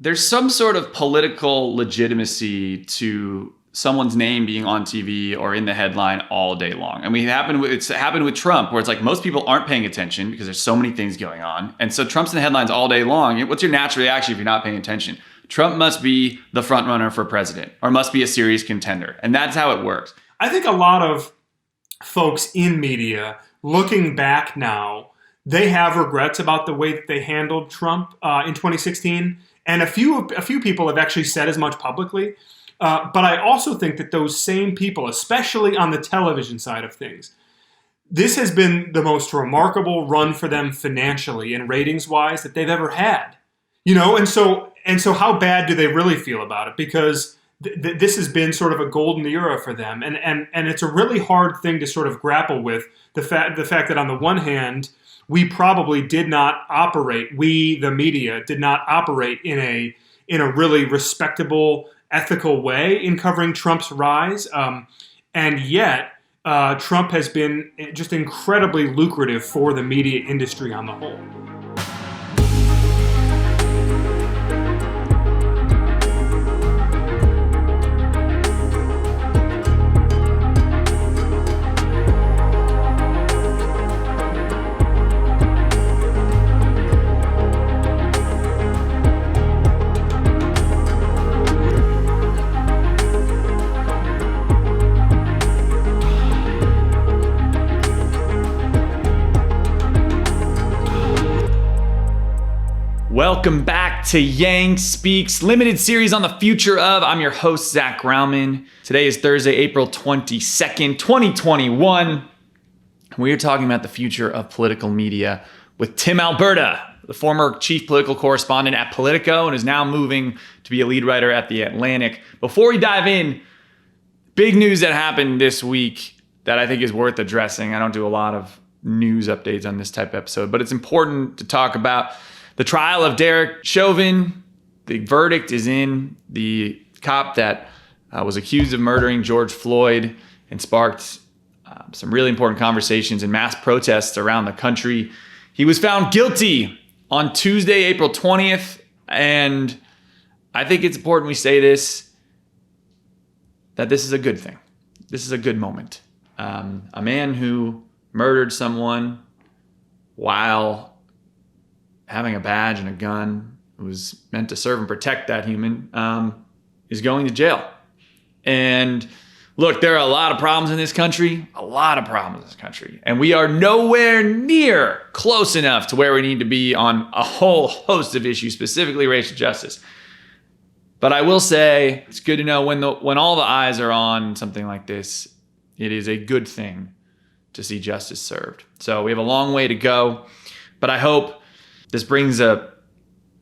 there's some sort of political legitimacy to someone's name being on TV or in the headline all day long. I mean, it's happened with Trump, where it's like most people aren't paying attention because there's so many things going on. And so Trump's in the headlines all day long. What's your natural reaction if you're not paying attention? Trump must be the front runner for president or must be a serious contender. And that's how it works. I think a lot of folks in media, looking back now, they have regrets about the way that they handled Trump in 2016. And a few people have actually said as much publicly. But I also think that those same people, especially on the television side of things, this has been the most remarkable run for them financially and ratings-wise that they've ever had. You know, and so how bad do they really feel about it? Because this has been sort of a golden era for them, and it's a really hard thing to sort of grapple with the fact that on the one hand, we probably did not operate, we the media did not operate in a really respectable, ethical way in covering Trump's rise, and yet Trump has been just incredibly lucrative for the media industry on the whole. Welcome back to Yang Speaks, limited series on the future of. I'm your host, Zach Grauman. Today is Thursday, April 22nd, 2021. We are talking about the future of political media with Tim Alberta, the former chief political correspondent at Politico and is now moving to be a lead writer at The Atlantic. Before we dive in, big news that happened this week that I think is worth addressing. I don't do a lot of news updates on this type of episode, but it's important to talk about the trial of Derek Chauvin. The verdict is in. The cop that was accused of murdering George Floyd and sparked some really important conversations and mass protests around the country. He was found guilty on Tuesday, April 20th. And I think it's important we say this, that this is a good thing. This is a good moment. A man who murdered someone while having a badge and a gun, who was meant to serve and protect that human, is going to jail. And look, there are a lot of problems in this country, and we are nowhere near close enough to where we need to be on a whole host of issues, specifically racial justice. But I will say, it's good to know when all the eyes are on something like this, it is a good thing to see justice served. So we have a long way to go, but I hope this brings a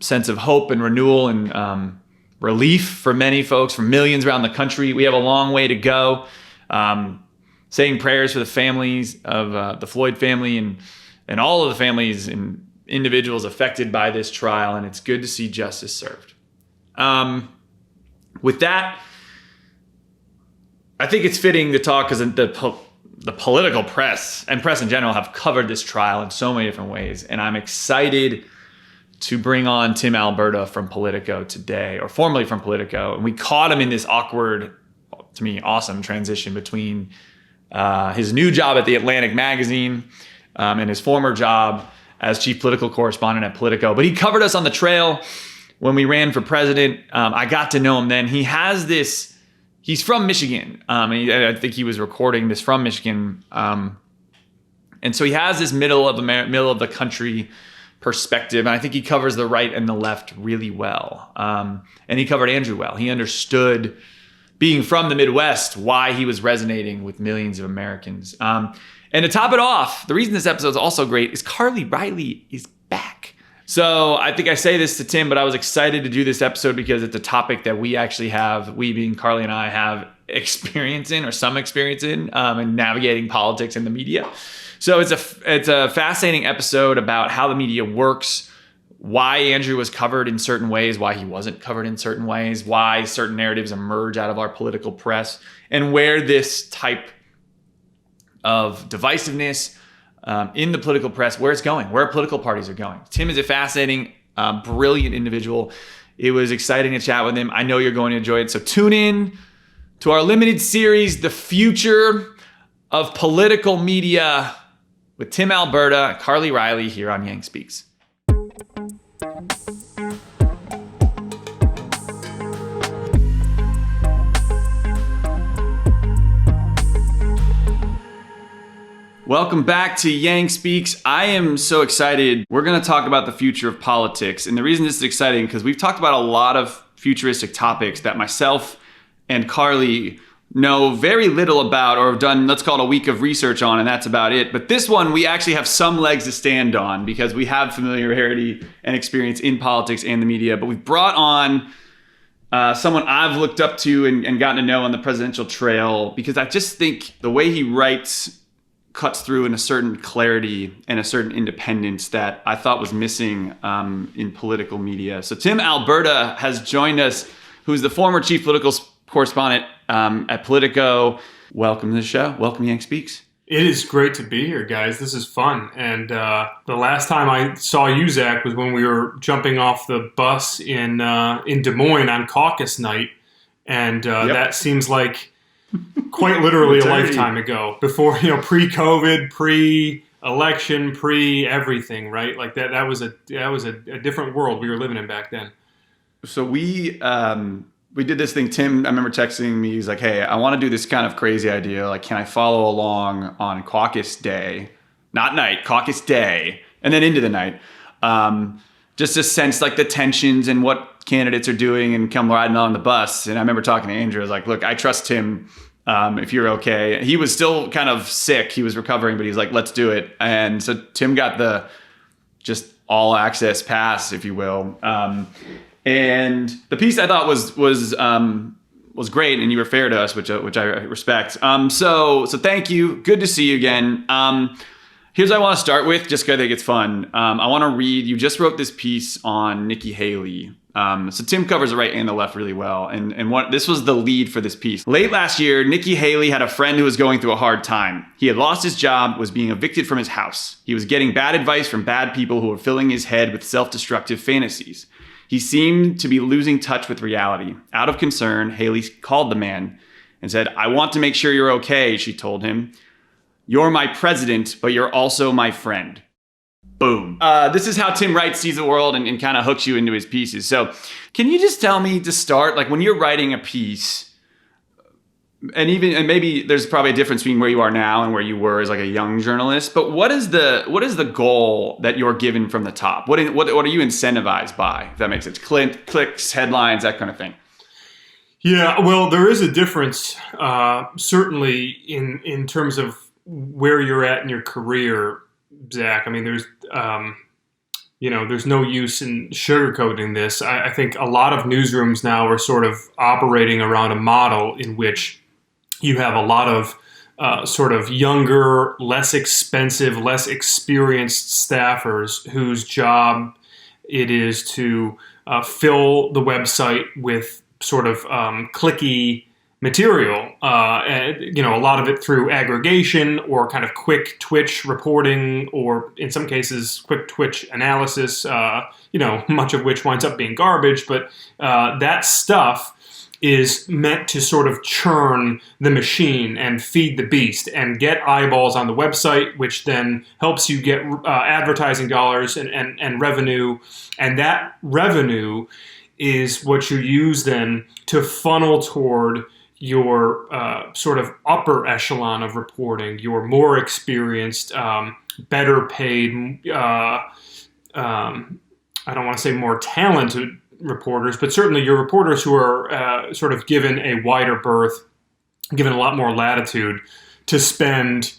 sense of hope and renewal and relief for many folks, for millions around the country. We have a long way to go. Saying prayers for the families of the Floyd family and all of the families and individuals affected by this trial, and it's good to see justice served. With that, I think it's fitting to talk because the political press and press in general have covered this trial in so many different ways. And I'm excited to bring on Tim Alberta from Politico today, or formerly from Politico. And we caught him in this awkward, to me, awesome transition between his new job at The Atlantic magazine and his former job as chief political correspondent at Politico. But he covered us on the trail when we ran for president. I got to know him then. He has this... He's from Michigan, and I think he was recording this from Michigan, and so he has this middle of the country perspective, and I think he covers the right and the left really well, and he covered Andrew well. He understood, being from the Midwest, why he was resonating with millions of Americans. And to top it off, the reason this episode is also great is Carly Riley is back. So I think I say this to Tim, but I was excited to do this episode because it's a topic that we actually have, we being Carly and I, have experience in, or some experience in navigating politics and the media. So it's a fascinating episode about how the media works, why Andrew was covered in certain ways, why he wasn't covered in certain ways, why certain narratives emerge out of our political press, and where this type of divisiveness in the political press, where it's going, where political parties are going. Tim is a fascinating, brilliant individual. It was exciting to chat with him. I know you're going to enjoy it. So tune in to our limited series, The Future of Political Media, with Tim Alberta and Carly Riley here on Yang Speaks. Welcome back to Yang Speaks. I am so excited. We're going to talk about the future of politics. And the reason this is exciting because we've talked about a lot of futuristic topics that myself and Carly know very little about or have done, let's call it a week of research on, and that's about it. But this one, we actually have some legs to stand on because we have familiarity and experience in politics and the media. But we've brought on someone I've looked up to and gotten to know on the presidential trail because I just think the way he writes cuts through in a certain clarity and a certain independence that I thought was missing in political media. So Tim Alberta has joined us, who's the former chief political correspondent at Politico. Welcome to the show. Welcome to Yang Speaks. It is great to be here, guys. This is fun. And the last time I saw you, Zach, was when we were jumping off the bus in Des Moines on caucus night. And that seems like quite literally a lifetime ago, before, pre-COVID, pre-election, pre-everything, right? Like that was a different world we were living in back then. So we did this thing. Tim, I remember texting me. He's like, "Hey, I want to do this kind of crazy idea. Like, can I follow along on caucus day, not night, caucus day, and then into the night, just to sense like the tensions and what candidates are doing and come riding on the bus." And I remember talking to Andrew. I was like, "Look, I trust Tim. If you're okay." He was still kind of sick. He was recovering, but he's like, "Let's do it." And so Tim got the just all access pass, if you will. And the piece I thought was great, and you were fair to us, which I respect. So thank you. Good to see you again. Here's what I want to start with, just because I think it's fun. I want to read. You just wrote this piece on Nikki Haley. So Tim covers the right and the left really well. And this was the lead for this piece. Late last year, Nikki Haley had a friend who was going through a hard time. He had lost his job, was being evicted from his house. He was getting bad advice from bad people who were filling his head with self-destructive fantasies. He seemed to be losing touch with reality. Out of concern, Haley called the man and said, "I want to make sure you're okay," she told him. "You're my president, but you're also my friend." Boom. This is how Tim Wright sees the world and kind of hooks you into his pieces. So can you just tell me to start, like when you're writing a piece, and maybe there's probably a difference between where you are now and where you were as like a young journalist, but what is the goal that you're given from the top? What are you incentivized by, if that makes sense? Clicks, headlines, that kind of thing. Yeah, well, there is a difference, certainly in terms of where you're at in your career, Zach. I mean, there's no use in sugarcoating this. I think a lot of newsrooms now are sort of operating around a model in which you have a lot of sort of younger, less expensive, less experienced staffers whose job it is to fill the website with sort of clicky material, a lot of it through aggregation or kind of quick twitch reporting, or in some cases quick twitch analysis, much of which winds up being garbage. But that stuff is meant to sort of churn the machine and feed the beast and get eyeballs on the website, which then helps you get advertising dollars and revenue. And that revenue is what you use then to funnel toward your sort of upper echelon of reporting, your more experienced, better paid, I don't want to say more talented reporters, but certainly your reporters who are sort of given a wider berth, given a lot more latitude to spend,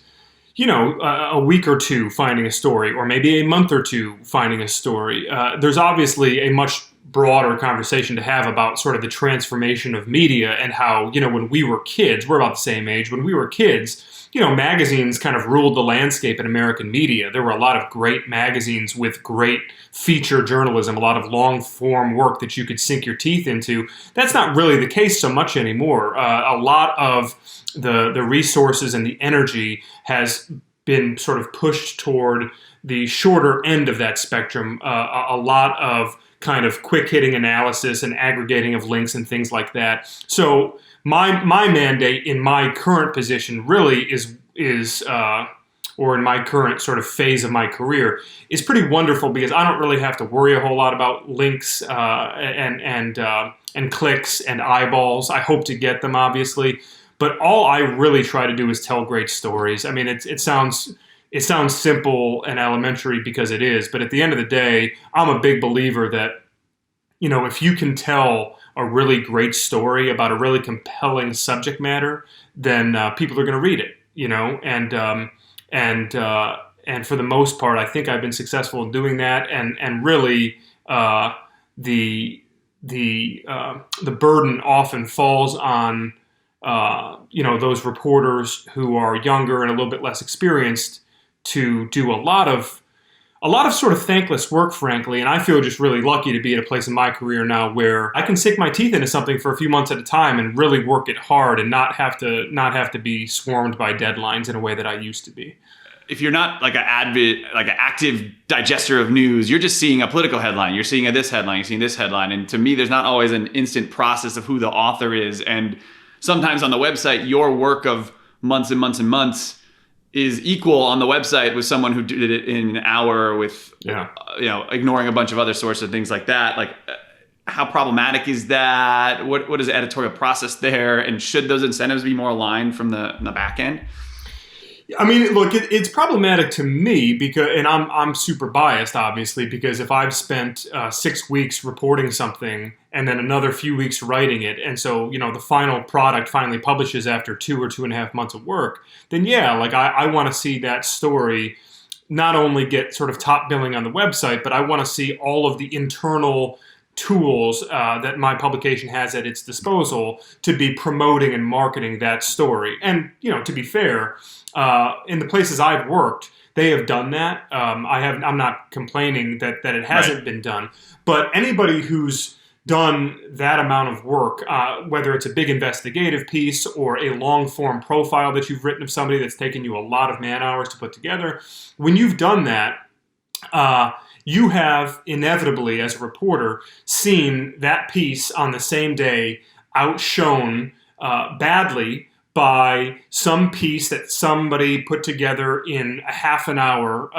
a week or two finding a story, or maybe a month or two finding a story. There's obviously a much broader conversation to have about sort of the transformation of media and how, when we were kids, we're about the same age, when we were kids, magazines kind of ruled the landscape in American media. There were a lot of great magazines with great feature journalism, a lot of long form work that you could sink your teeth into. That's not really the case so much anymore. A lot of the resources and the energy has been sort of pushed toward the shorter end of that spectrum. A lot of kind of quick hitting analysis and aggregating of links and things like that. So my mandate in my current position really is or in my current sort of phase of my career is pretty wonderful, because I don't really have to worry a whole lot about links and clicks and eyeballs. I hope to get them, obviously, but all I really try to do is tell great stories. I mean, it sounds simple and elementary because it is, but at the end of the day, I'm a big believer that, if you can tell a really great story about a really compelling subject matter, then people are going to read it, and for the most part, I think I've been successful in doing that, and really the burden often falls on those reporters who are younger and a little bit less experienced to do a lot of sort of thankless work, frankly. And I feel just really lucky to be at a place in my career now where I can sink my teeth into something for a few months at a time and really work it hard and not have to be swarmed by deadlines in a way that I used to be. If you're not like an active digester of news, you're just seeing a political headline. You're seeing this headline, you're seeing this headline. And to me, there's not always an instant process of who the author is. And sometimes on the website, your work of months and months and months is equal on the website with someone who did it in an hour with, ignoring a bunch of other sources and things like that. Like, how problematic is that? What is the editorial process there? And should those incentives be more aligned from the back end? I mean, look, it's problematic to me and I'm super biased, obviously, because if I've spent 6 weeks reporting something and then another few weeks writing it, and so the final product finally publishes after 2 or 2.5 months of work, then I want to see that story not only get sort of top billing on the website, but I want to see all of the internal tools that my publication has at its disposal to be promoting and marketing that story. And to be fair, in the places I've worked, they have done that. I'm not complaining that it hasn't been done, but anybody who's done that amount of work, whether it's a big investigative piece or a long form profile that you've written of somebody that's taken you a lot of man hours to put together, when you've done that, you have inevitably, as a reporter, seen that piece on the same day outshone badly by some piece that somebody put together in a half an hour,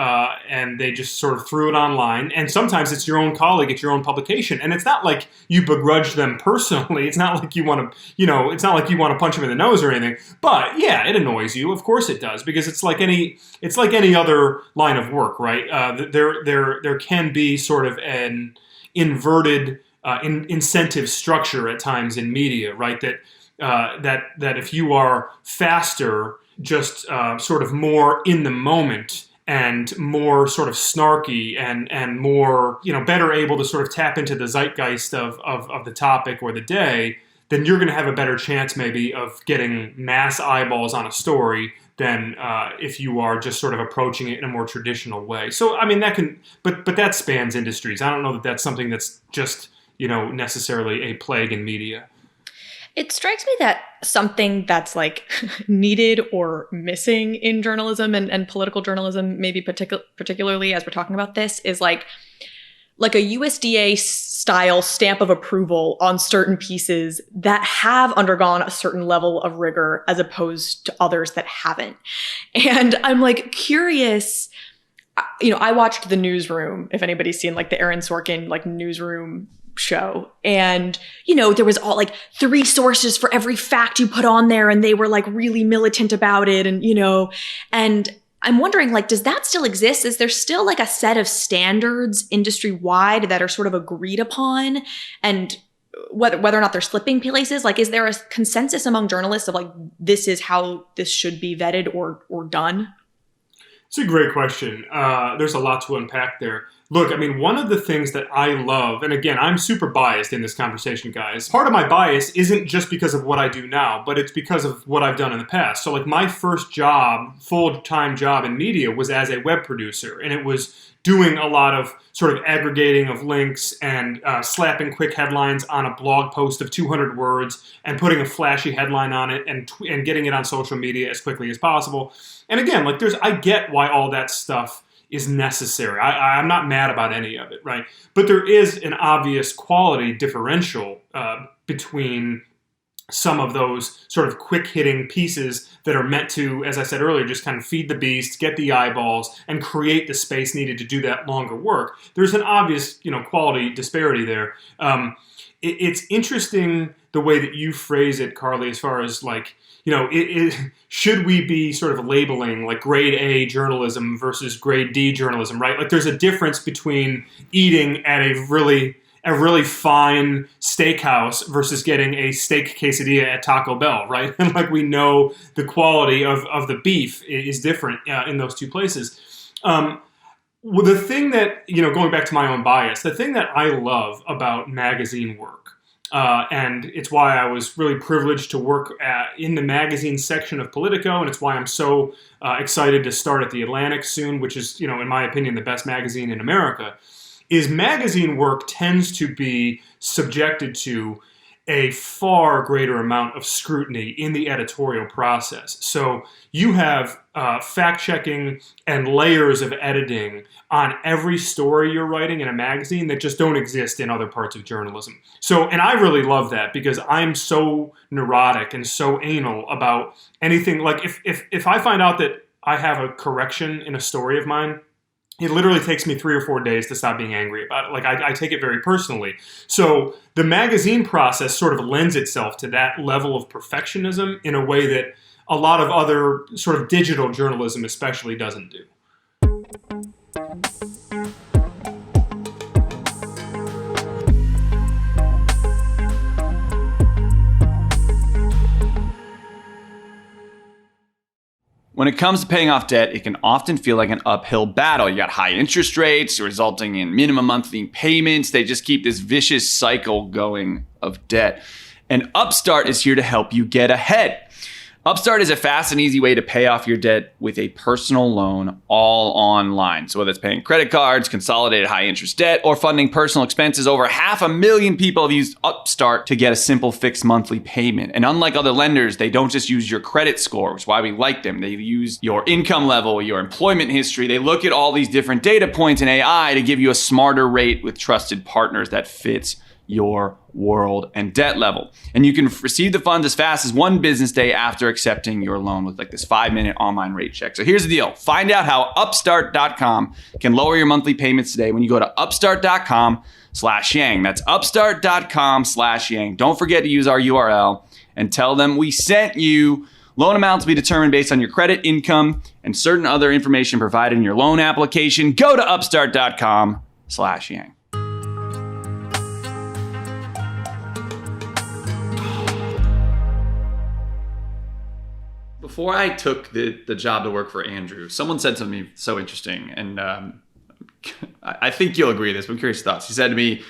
and they just sort of threw it online. And sometimes it's your own colleague at your own publication, and it's not like you begrudge them personally. It's not like you want to, it's not like you want to punch them in the nose or anything. But yeah, it annoys you. Of course it does, because it's like any other line of work, right? There can be sort of an inverted incentive structure at times in media, right? That if you are faster, just sort of more in the moment and more sort of snarky and more, better able to sort of tap into the zeitgeist of the topic or the day, then you're going to have a better chance maybe of getting mass eyeballs on a story than if you are just sort of approaching it in a more traditional way. So, I mean, but that spans industries. I don't know that that's something that's just, necessarily a plague in media. It strikes me that something that's like needed or missing in journalism and political journalism, maybe particularly as we're talking about this, is like a USDA style stamp of approval on certain pieces that have undergone a certain level of rigor as opposed to others that haven't. And I'm like curious, I watched The Newsroom, if anybody's seen like the Aaron Sorkin like newsroom show, and there was all like 3 sources for every fact you put on there, and they were like really militant about it, and and I'm wondering, like, does that still exist? Is there still like a set of standards industry wide that are sort of agreed upon, and whether or not they're slipping places? Like, is there a consensus among journalists of like, this is how this should be vetted or done? It's a great question. There's a lot to unpack there. Look, I mean, one of the things that I love, and again, I'm super biased in this conversation, guys. Part of my bias isn't just because of what I do now, but it's because of what I've done in the past. So like my first job, full-time job in media was as a web producer, and it was doing a lot of sort of aggregating of links and slapping quick headlines on a blog post of 200 words and putting a flashy headline on it and getting it on social media as quickly as possible. And again, like I get why all that stuff is necessary. I'm not mad about any of it, right? But there is an obvious quality differential between some of those sort of quick-hitting pieces that are meant to, as I said earlier, just kind of feed the beast, get the eyeballs, and create the space needed to do that longer work. There's an obvious, quality disparity there. It's interesting the way that you phrase it, Carly, as far as like, should we be sort of labeling like grade A journalism versus grade D journalism, right? Like there's a difference between eating at a really fine steakhouse versus getting a steak quesadilla at Taco Bell, right? And like we know the quality of the beef is different in those two places. Well, the thing that, going back to my own bias, the thing that I love about magazine work, and it's why I was really privileged to work in the magazine section of Politico, and it's why I'm so excited to start at The Atlantic soon, which is, in my opinion, the best magazine in America, is magazine work tends to be subjected to a far greater amount of scrutiny in the editorial process. So you have fact-checking and layers of editing on every story you're writing in a magazine that just don't exist in other parts of journalism. So, and I really love that because I'm so neurotic and so anal about anything. Like if I find out that I have a correction in a story of mine, it literally takes me 3 or 4 days to stop being angry about it. Like I take it very personally. So the magazine process sort of lends itself to that level of perfectionism in a way that a lot of other sort of digital journalism especially doesn't do. When it comes to paying off debt, it can often feel like an uphill battle. You got high interest rates resulting in minimum monthly payments. They just keep this vicious cycle going of debt. And Upstart is here to help you get ahead. Upstart is a fast and easy way to pay off your debt with a personal loan all online. So whether it's paying credit cards, consolidated high interest debt, or funding personal expenses, over 500,000 people have used Upstart to get a simple fixed monthly payment. And unlike other lenders, they don't just use your credit score, which is why we like them. They use your income level, your employment history. They look at all these different data points in AI to give you a smarter rate with trusted partners that fits your world and debt level. And you can receive the funds as fast as 1 business day after accepting your loan with like this 5-minute online rate check. So here's the deal. Find out how upstart.com can lower your monthly payments today when you go to upstart.com/yang. That's upstart.com/yang. Don't forget to use our URL and tell them we sent you. Loan amounts will be determined based on your credit, income, and certain other information provided in your loan application. Go to upstart.com/yang. Before I took the job to work for Andrew, someone said something so interesting, and I think you'll agree with this, but I'm curious thoughts. He said to me,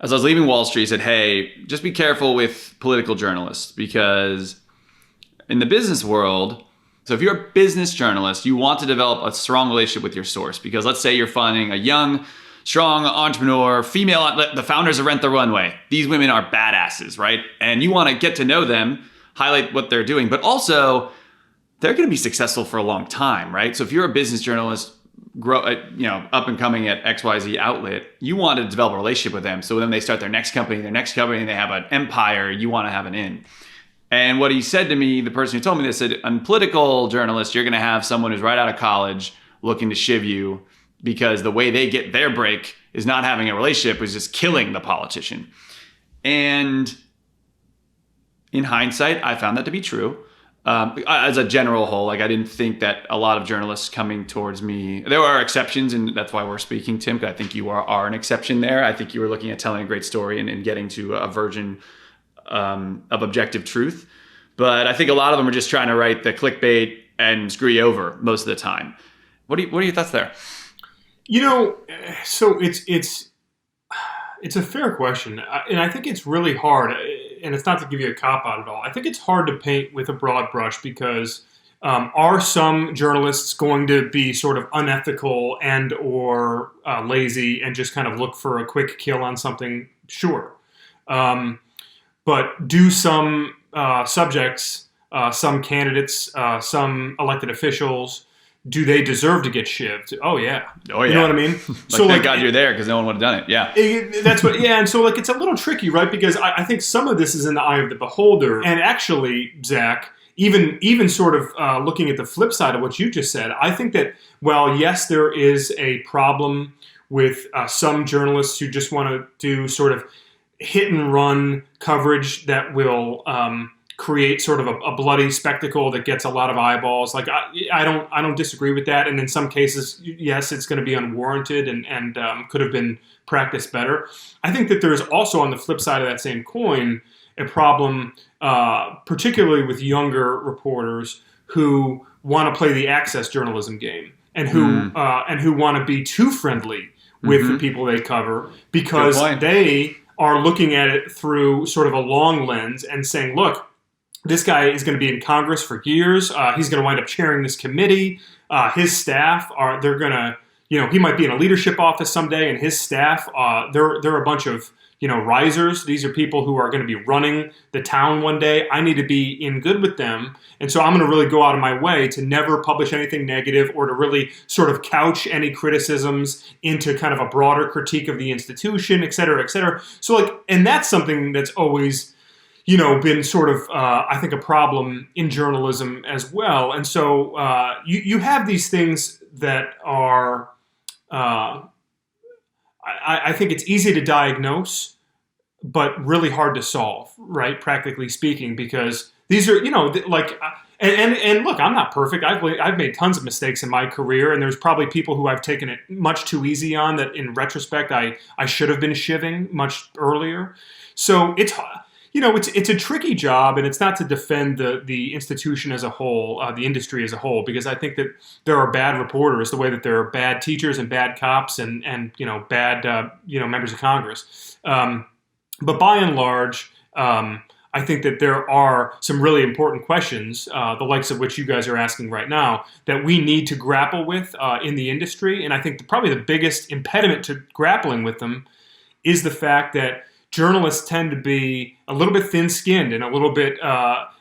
as I was leaving Wall Street, he said, hey, just be careful with political journalists, because in the business world, so if you're a business journalist, you want to develop a strong relationship with your source, because let's say you're funding a young, strong entrepreneur, female, the founders of Rent the Runway. These women are badasses, right? And you want to get to know them, highlight what they're doing, but also they're going to be successful for a long time, right? So if you're a business journalist, up and coming at XYZ outlet, you want to develop a relationship with them. So when they start their next company, they have an empire, you want to have an in. And what he said to me, the person who told me this, said, on political journalists, you're going to have someone who's right out of college looking to shiv you because the way they get their break is not having a relationship, is just killing the politician. And in hindsight, I found that to be true. As a general whole, like I didn't think that a lot of journalists coming towards me, there are exceptions, and that's why we're speaking, Tim, because I think you are an exception there. I think you were looking at telling a great story and getting to a version of objective truth. But I think a lot of them are just trying to write the clickbait and screw you over most of the time. What are your thoughts there? So it's a fair question, and I think it's really hard. And it's not to give you a cop-out at all. I think it's hard to paint with a broad brush because are some journalists going to be sort of unethical and or lazy and just kind of look for a quick kill on something? Sure. But do some subjects, some candidates, some elected officials, do they deserve to get shivved? Oh yeah. Oh yeah. You know what I mean? So thank God you're there because no one would have done it. Yeah. That's what. Yeah, and so like it's a little tricky, right? Because I think some of this is in the eye of the beholder. And actually, Zach, even sort of looking at the flip side of what you just said, I think that while yes, there is a problem with some journalists who just want to do sort of hit and run coverage that will create sort of a bloody spectacle that gets a lot of eyeballs. Like I don't disagree with that. And in some cases, yes, it's going to be unwarranted and could have been practiced better. I think that there is also on the flip side of that same coin a problem, particularly with younger reporters who want to play the access journalism game and who want to be too friendly with the people they cover because they are looking at it through sort of a long lens and saying, look, this guy is going to be in Congress for years. He's going to wind up chairing this committee. His staff they're going to, he might be in a leadership office someday, and his staff, they're a bunch of, risers. These are people who are going to be running the town one day. I need to be in good with them. And so I'm going to really go out of my way to never publish anything negative or to really sort of couch any criticisms into kind of a broader critique of the institution, et cetera, et cetera. So like, and that's something that's always, been sort of, I think, a problem in journalism as well. And so you have these things that are, I think it's easy to diagnose, but really hard to solve, right? Practically speaking, because these are, and look, I'm not perfect. I've made tons of mistakes in my career, and there's probably people who I've taken it much too easy on that in retrospect, I should have been shivving much earlier. So it's a tricky job, and it's not to defend the institution as a whole, the industry as a whole, because I think that there are bad reporters the way that there are bad teachers and bad cops and bad members of Congress. But by and large, I think that there are some really important questions, the likes of which you guys are asking right now, that we need to grapple with in the industry. And I think probably the biggest impediment to grappling with them is the fact that journalists tend to be a little bit thin-skinned and a little bit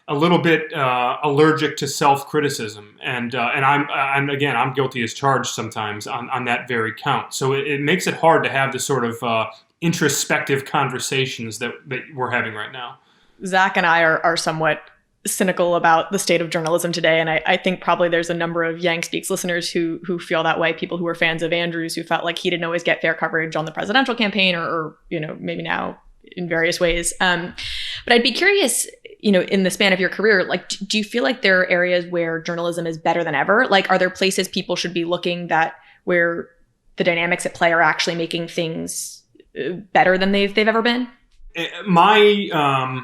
allergic to self-criticism, and I'm guilty as charged sometimes on that very count. So it makes it hard to have the sort of introspective conversations that we're having right now. Zach and I are somewhat cynical about the state of journalism today, and I think probably there's a number of Yang Speaks listeners who feel that way. People who are fans of Andrews, who felt like he didn't always get fair coverage on the presidential campaign, or maybe now in various ways. But I'd be curious, in the span of your career, like, do you feel like there are areas where journalism is better than ever? Like, are there places people should be looking where the dynamics at play are actually making things better than they've ever been? My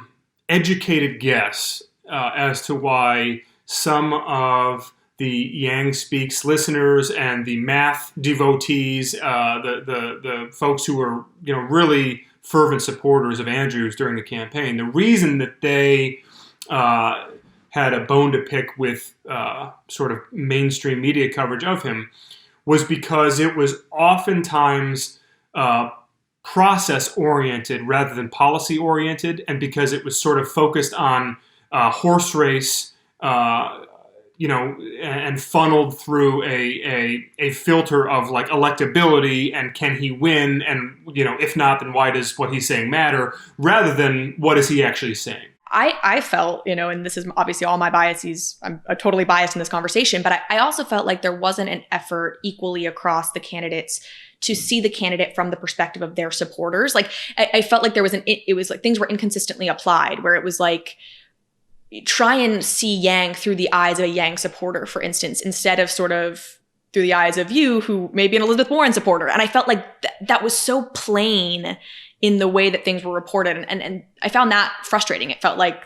educated guess as to why some of the Yang Speaks listeners and the math devotees, the folks who were really fervent supporters of Andrews during the campaign, the reason that they had a bone to pick with sort of mainstream media coverage of him was because it was oftentimes process-oriented rather than policy-oriented, and because it was sort of focused on horse race, and funneled through a filter of like electability and can he win, and if not, then why does what he's saying matter, rather than what is he actually saying. I felt, and this is obviously all my biases, I'm totally biased in this conversation, but I also felt like there wasn't an effort equally across the candidates to see the candidate from the perspective of their supporters. Like, I felt like it was like things were inconsistently applied, where it was like, try and see Yang through the eyes of a Yang supporter, for instance, instead of sort of through the eyes of you, who may be an Elizabeth Warren supporter. And I felt like that was so plain in the way that things were reported. And I found that frustrating. It felt like,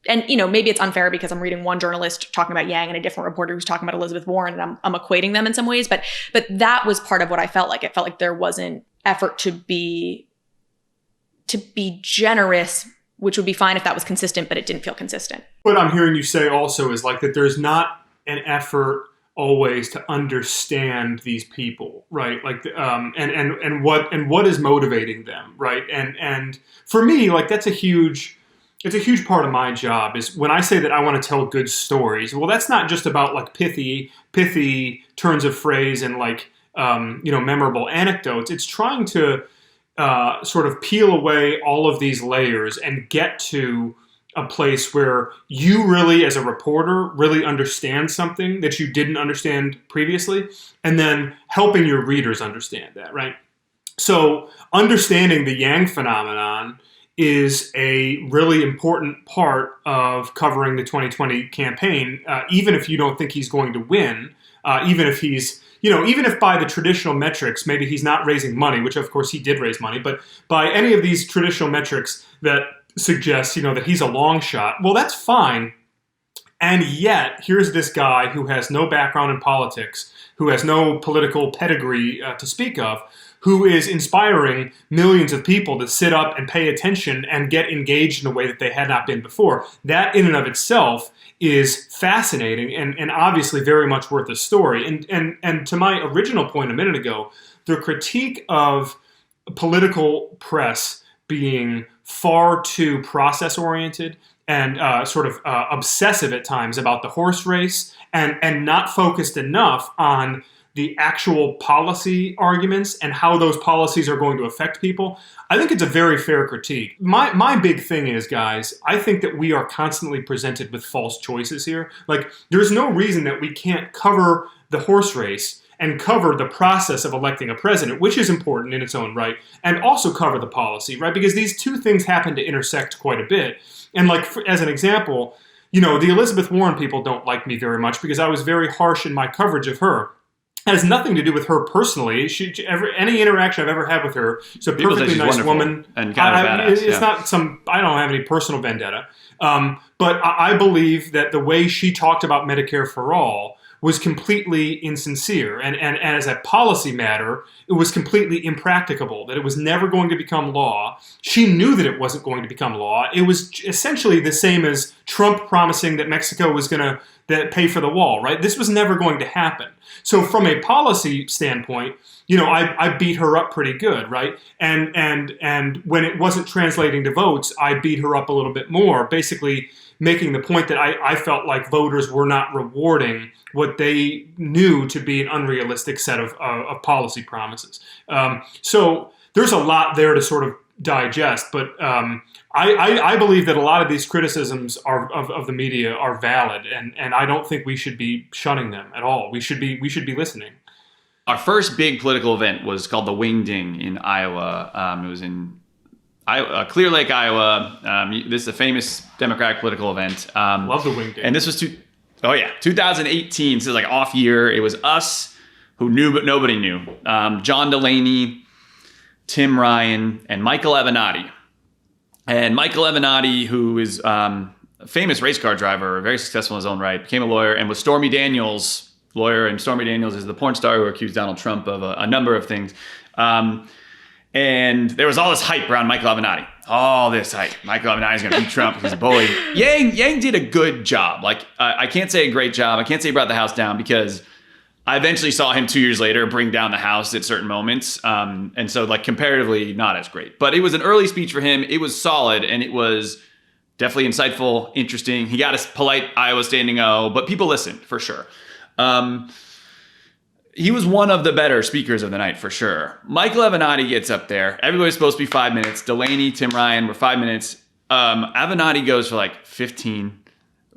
and maybe it's unfair because I'm reading one journalist talking about Yang and a different reporter who's talking about Elizabeth Warren, and I'm equating them in some ways. But that was part of what I felt like. It felt like there wasn't effort to be generous, which would be fine if that was consistent, but it didn't feel consistent. What I'm hearing you say also is like that there's not an effort always to understand these people, right? Like, and what is motivating them, right? And for me, like, that's a huge it's a huge part of my job is when I say that I want to tell good stories. Well, that's not just about like pithy turns of phrase and like memorable anecdotes. It's trying to sort of peel away all of these layers and get to a place where you really, as a reporter, really understand something that you didn't understand previously, and then helping your readers understand that, right? So understanding the Yang phenomenon is a really important part of covering the 2020 campaign, even if you don't think he's going to win, even if he's, even if by the traditional metrics, maybe he's not raising money, which of course he did raise money, but by any of these traditional metrics that suggest, that he's a long shot, well, that's fine. And yet, here's this guy who has no background in politics, who has no political pedigree to speak of, who is inspiring millions of people to sit up and pay attention and get engaged in a way that they had not been before. That in and of itself is fascinating and obviously very much worth a story. And to my original point a minute ago, the critique of political press being far too process-oriented and sort of obsessive at times about the horse race and not focused enough on the actual policy arguments and how those policies are going to affect people, I think it's a very fair critique. My big thing is, guys, I think that we are constantly presented with false choices here. Like, there's no reason that we can't cover the horse race and cover the process of electing a president, which is important in its own right, and also cover the policy, right? Because these two things happen to intersect quite a bit. And like, as an example, the Elizabeth Warren people don't like me very much because I was very harsh in my coverage of her. It has nothing to do with her personally. Any interaction I've ever had with her, she's a perfectly nice woman. And kind of badass. It's not I don't have any personal vendetta. But I believe that the way she talked about Medicare for all was completely insincere. And as a policy matter, it was completely impracticable, that it was never going to become law. She knew that it wasn't going to become law. It was essentially the same as Trump promising that Mexico was going to pay for the wall, right? This was never going to happen. So from a policy standpoint, I beat her up pretty good, right? And when it wasn't translating to votes, I beat her up a little bit more, basically making the point that I felt like voters were not rewarding what they knew to be an unrealistic set of policy promises. So there's a lot there to sort of digest, but I believe that a lot of these criticisms of the media are valid, and I don't think we should be shunning them at all. We should be listening. Our first big political event was called the Wing Ding in Iowa. It was in Clear Lake, Iowa. This is a famous Democratic political event. Love the Wing Ding. And this was 2018. So it was like off year. It was us who knew but nobody knew. John Delaney, Tim Ryan, and Michael Avenatti. And Michael Avenatti, who is a famous race car driver, very successful in his own right, became a lawyer and was Stormy Daniels' lawyer. And Stormy Daniels is the porn star who accused Donald Trump of a number of things. And there was all this hype around Michael Avenatti. All this hype. Michael Avenatti's going to beat Trump. He's a bully. Yang did a good job. Like, I can't say a great job. I can't say he brought the House down because I eventually saw him 2 years later bring down the House at certain moments. And so, like, comparatively, not as great. But it was an early speech for him. It was solid, and it was definitely insightful, interesting. He got a polite Iowa standing O, but people listened, for sure. He was one of the better speakers of the night, for sure. Michael Avenatti gets up there. Everybody's supposed to be 5 minutes. Delaney, Tim Ryan were 5 minutes. Avenatti goes for like 15,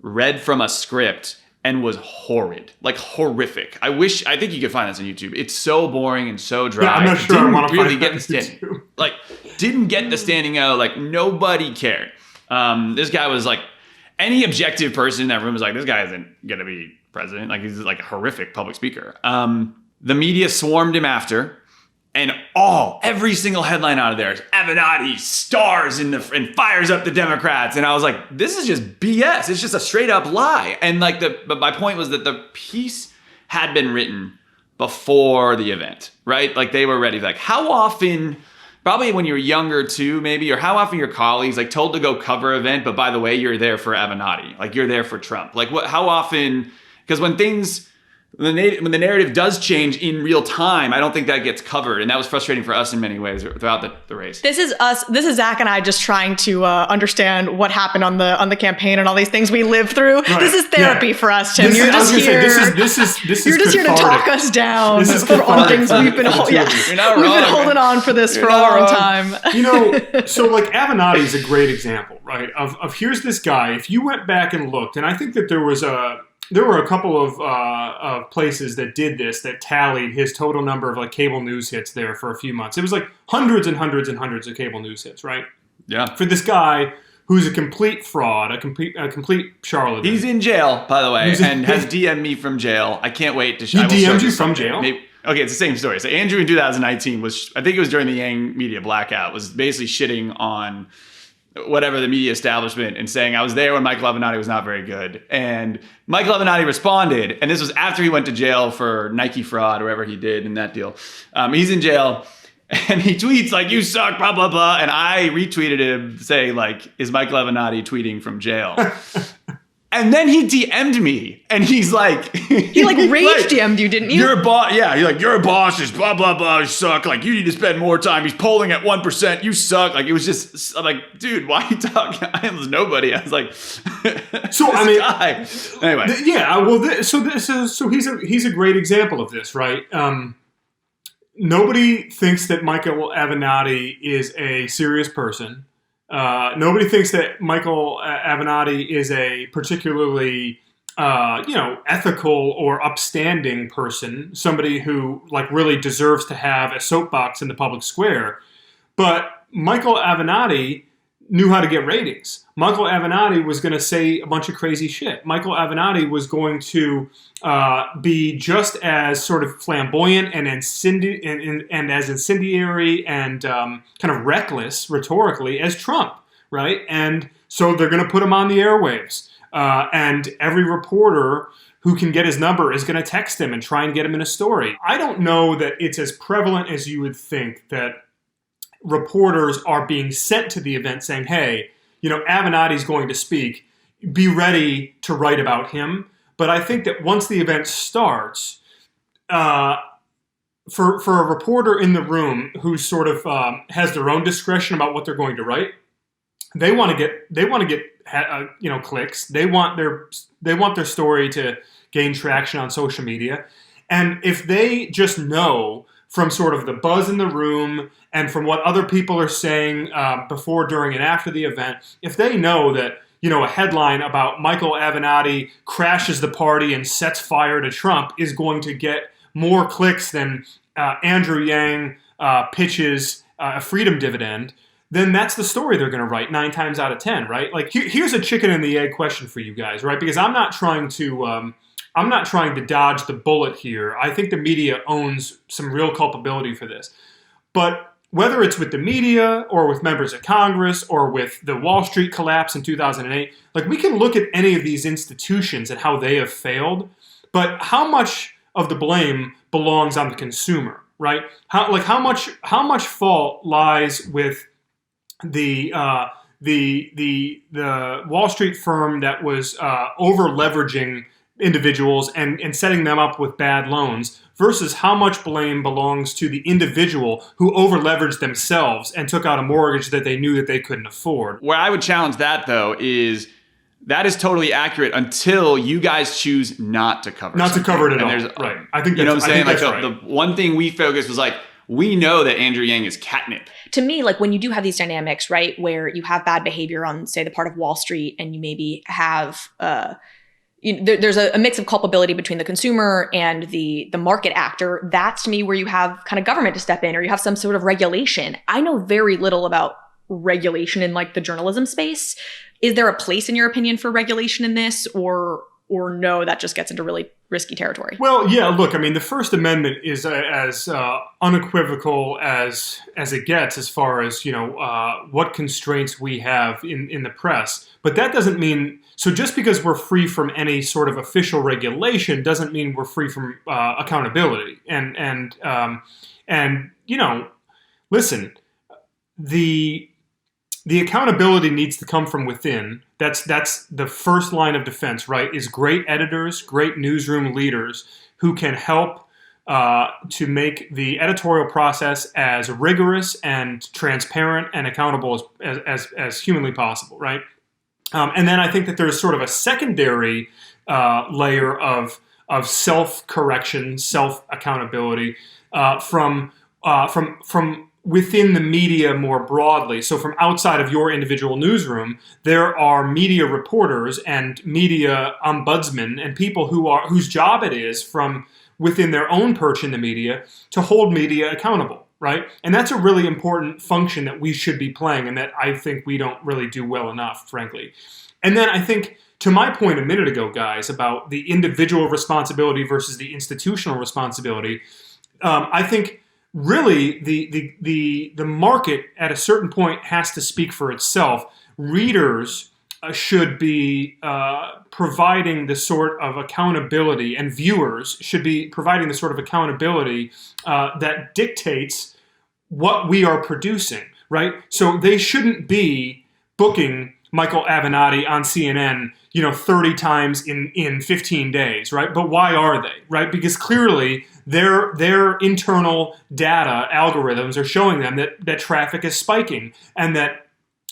read from a script, and was horrid, like horrific. I think you could find this on YouTube. It's so boring and so dry. Yeah, I'm not sure I want to really find get the standing. Like, didn't get the standing O. Like, nobody cared. This guy was like, any objective person in that room was like, this guy isn't gonna be president. Like, he's like a horrific public speaker. The media swarmed him after, and every single headline out of there is Avenatti stars and fires up the Democrats. And I was like, this is just BS. It's just a straight up lie. And like but my point was that the piece had been written before the event, right? Like, they were ready. Like, how often, probably when you were younger too, maybe, or how often your colleagues like told to go cover an event, but by the way, you're there for Avenatti. Like, you're there for Trump. Like, how often, because when things when the narrative does change in real time, I don't think that gets covered. And that was frustrating for us in many ways throughout the race. This is Zach and I just trying to understand what happened on the campaign and all these things we lived through. Right. This is therapy for us, Tim. You're just here. This is you're just here to talk us down on things we've been holding on for this for a long time. So like Avenatti is a great example, right? Of here's this guy. If you went back and looked, and I think that there were a couple of places that did this, that tallied his total number of like cable news hits there for a few months. It was like hundreds and hundreds and hundreds of cable news hits, right? Yeah. For this guy who's a complete fraud, a complete charlatan. He's in jail, by the way, and has DM'd me from jail. I can't wait to show. He DM'd you from jail? Okay, it's the same story. So Andrew in 2019 I think it was during the Yang media blackout, was basically shitting on whatever the media establishment and saying I was there when Michael Avenatti was not very good. And Michael Avenatti responded, and this was after he went to jail for Nike fraud or whatever he did in that deal. He's in jail, and he tweets like, "You suck, blah, blah, blah." And I retweeted him, say like, "Is Michael Avenatti tweeting from jail?" And then he DM'd me, and he's like... He like rage DM'd you, didn't you? You're a boss. Yeah, he's like, "You're a boss, just blah, blah, blah, you suck. Like, you need to spend more time. He's polling at 1%. You suck." Like, it was just... I'm like, dude, why are you talking? I was nobody. I was like... So, I mean... guy. Anyway. So he's a great example of this, right? Nobody thinks that Michael Avenatti is a serious person. Nobody thinks that Michael Avenatti is a particularly, ethical or upstanding person, somebody who like really deserves to have a soapbox in the public square. But Michael Avenatti knew how to get ratings. Michael Avenatti was going to say a bunch of crazy shit. Michael Avenatti was going to be just as sort of flamboyant and as incendiary and kind of reckless rhetorically as Trump, right? And so they're going to put him on the airwaves. And every reporter who can get his number is going to text him and try and get him in a story. I don't know that it's as prevalent as you would think that reporters are being sent to the event saying, "Hey, Avenatti's going to speak. Be ready to write about him." But I think that once the event starts, for a reporter in the room who sort of has their own discretion about what they're going to write, they want to get clicks. They want their story to gain traction on social media, and if they just know from sort of the buzz in the room and from what other people are saying before, during, and after the event, if they know that, a headline about Michael Avenatti crashes the party and sets fire to Trump is going to get more clicks than Andrew Yang pitches a freedom dividend, then that's the story they're going to write 9 times out of 10, right? Like, here's a chicken and the egg question for you guys, right? Because I'm not trying to dodge the bullet here. I think the media owns some real culpability for this. But whether it's with the media or with members of Congress or with the Wall Street collapse in 2008, like, we can look at any of these institutions and how they have failed, but how much of the blame belongs on the consumer, right? How much fault lies with the Wall Street firm that was over leveraging individuals and setting them up with bad loans, versus how much blame belongs to the individual who over-leveraged themselves and took out a mortgage that they knew that they couldn't afford. Where I would challenge that, though, is that is totally accurate until you guys choose not to cover to cover it at all. Right. I think that's, what I'm saying? Like, right. The one thing we focused was like, we know that Andrew Yang is catnip. To me, like, when you do have these dynamics, right, where you have bad behavior on, say, the part of Wall Street, and you maybe have there's a mix of culpability between the consumer and the market actor. That's, to me, where you have kind of government to step in, or you have some sort of regulation. I know very little about regulation in like the journalism space. Is there a place, in your opinion, for regulation in this, or no, that just gets into really risky territory? Well, yeah, look, I mean, the First Amendment is as unequivocal as it gets as far as, what constraints we have in the press. But that doesn't mean, so just because we're free from any sort of official regulation doesn't mean we're free from accountability. And listen, the accountability needs to come from within. That's the first line of defense, right? Is great editors, great newsroom leaders who can help to make the editorial process as rigorous and transparent and accountable as humanly possible, right? And then I think that there's sort of a secondary layer of self-correction, self-accountability from within the media more broadly. So from outside of your individual newsroom, there are media reporters and media ombudsmen and people whose job it is from within their own perch in the media to hold media accountable, right? And that's a really important function that we should be playing and that I think we don't really do well enough, frankly. And then I think, to my point a minute ago, guys, about the individual responsibility versus the institutional responsibility, I think really the market at a certain point has to speak for itself. Readers should be providing the sort of accountability, and viewers should be providing the sort of accountability that dictates what we are producing, right? So they shouldn't be booking Michael Avenatti on CNN, 30 times in 15 days, right? But why are they, right? Because clearly their internal data algorithms are showing them that traffic is spiking and that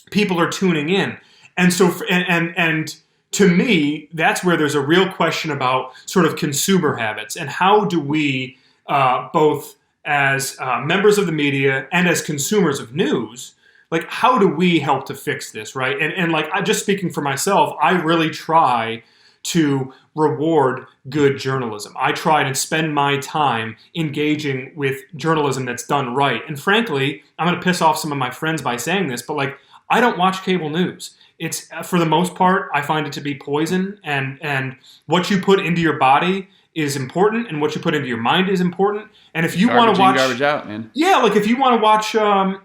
people are tuning in. And so, and to me, that's where there's a real question about sort of consumer habits and how do we, both as members of the media and as consumers of news, like how do we help to fix this, right? And like, I just speaking for myself, I really try to reward good journalism. I try to spend my time engaging with journalism that's done right. And frankly, I'm going to piss off some of my friends by saying this, but like, I don't watch cable news. It's, for the most part, I find it to be poison, and what you put into your body is important, and what you put into your mind is important. And if you want to watch, garbage out, man. Yeah, like if you want to watch, I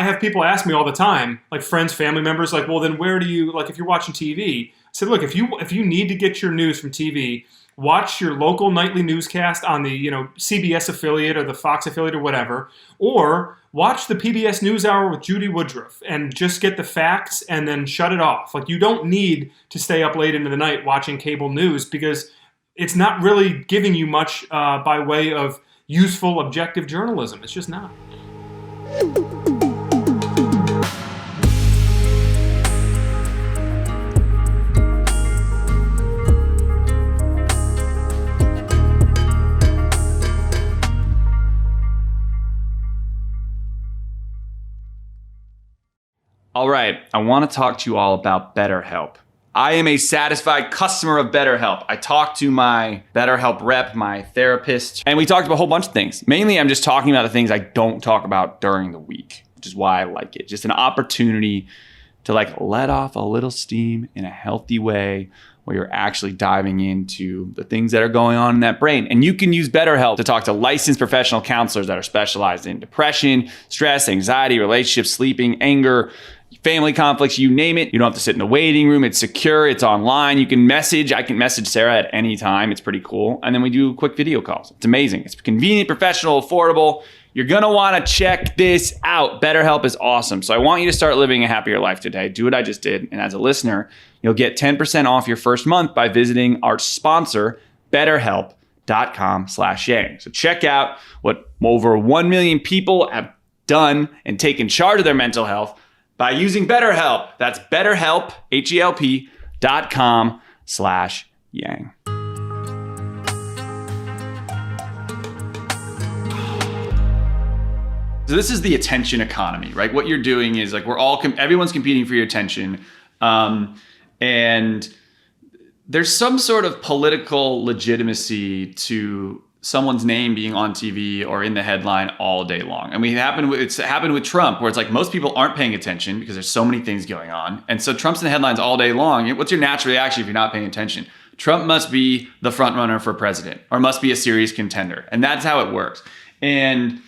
have people ask me all the time, like friends, family members, like, well, then where do you, like, if you're watching TV? I said, look, if you need to get your news from TV, watch your local nightly newscast on the CBS affiliate or the Fox affiliate or whatever, or watch the PBS NewsHour with Judy Woodruff and just get the facts and then shut it off. Like, you don't need to stay up late into the night watching cable news because it's not really giving you much by way of useful, objective journalism. It's just not. All right, I want to talk to you all about BetterHelp. I am a satisfied customer of BetterHelp. I talked to my BetterHelp rep, my therapist, and we talked about a whole bunch of things. Mainly, I'm just talking about the things I don't talk about during the week, which is why I like it. Just an opportunity to like let off a little steam in a healthy way where you're actually diving into the things that are going on in that brain. And you can use BetterHelp to talk to licensed professional counselors that are specialized in depression, stress, anxiety, relationships, sleeping, anger, family conflicts, you name it. You don't have to sit in the waiting room. It's secure. It's online. You can message. I can message Sarah at any time. It's pretty cool. And then we do quick video calls. It's amazing. It's convenient, professional, affordable. You're going to want to check this out. BetterHelp is awesome. So I want you to start living a happier life today. Do what I just did. And as a listener, you'll get 10% off your first month by visiting our sponsor, BetterHelp.com/Yang. So check out what over 1 million people have done and taken charge of their mental health by using BetterHelp. That's BetterHelp, HELP.com/Yang. So this is the attention economy, right? What you're doing is like everyone's competing for your attention. And there's some sort of political legitimacy to someone's name being on TV or in the headline all day long. I mean, it's happened with Trump, where it's like most people aren't paying attention because there's so many things going on. And so Trump's in the headlines all day long. What's your natural reaction if you're not paying attention? Trump must be the front runner for president or must be a serious contender. And that's how it works. And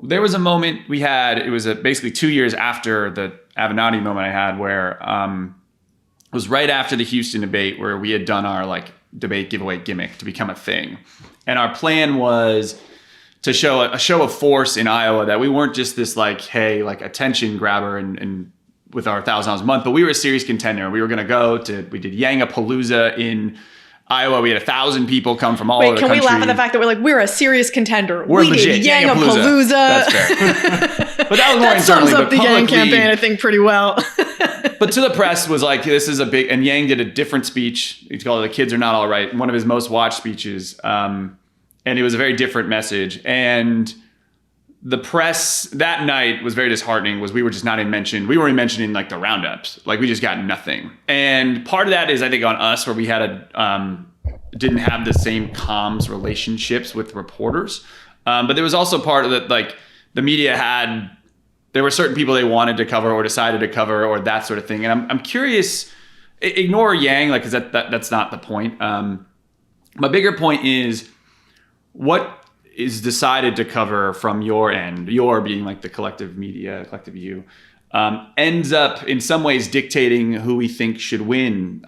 there was a moment we had, it was basically 2 years after the Avenatti moment I had, where it was right after the Houston debate, where we had done our like debate giveaway gimmick to become a thing. And our plan was to show a show of force in Iowa, that we weren't just this like, hey, like attention grabber and with our $1,000 a month, but we were a serious contender. We were going to we did Yang-a-Palooza in Iowa, we had 1,000 people come from all over the country. country. Can we laugh at the fact that we're like, we're a serious contender? We're we legit. did Yang-a-palooza. That's fair. But that was more that internally. sums up but the Yang publicly, campaign, I think, pretty well. But to the press was like, this is a big, and Yang did a different speech. He called it "The Kids Are Not All Right," one of his most watched speeches. And it was a very different message. And the press that night was very disheartening. We were just not even mentioned. We weren't mentioning like the roundups. Like we just got nothing. And part of that is, I think, on us, where we had didn't have the same comms relationships with reporters. But there was also part of that, like the media there were certain people they wanted to cover or decided to cover or that sort of thing. And I'm curious, ignore Yang, like, cause that's not the point. My bigger point is what is decided to cover from your end, your being like the collective media, collective you, ends up in some ways dictating who we think should win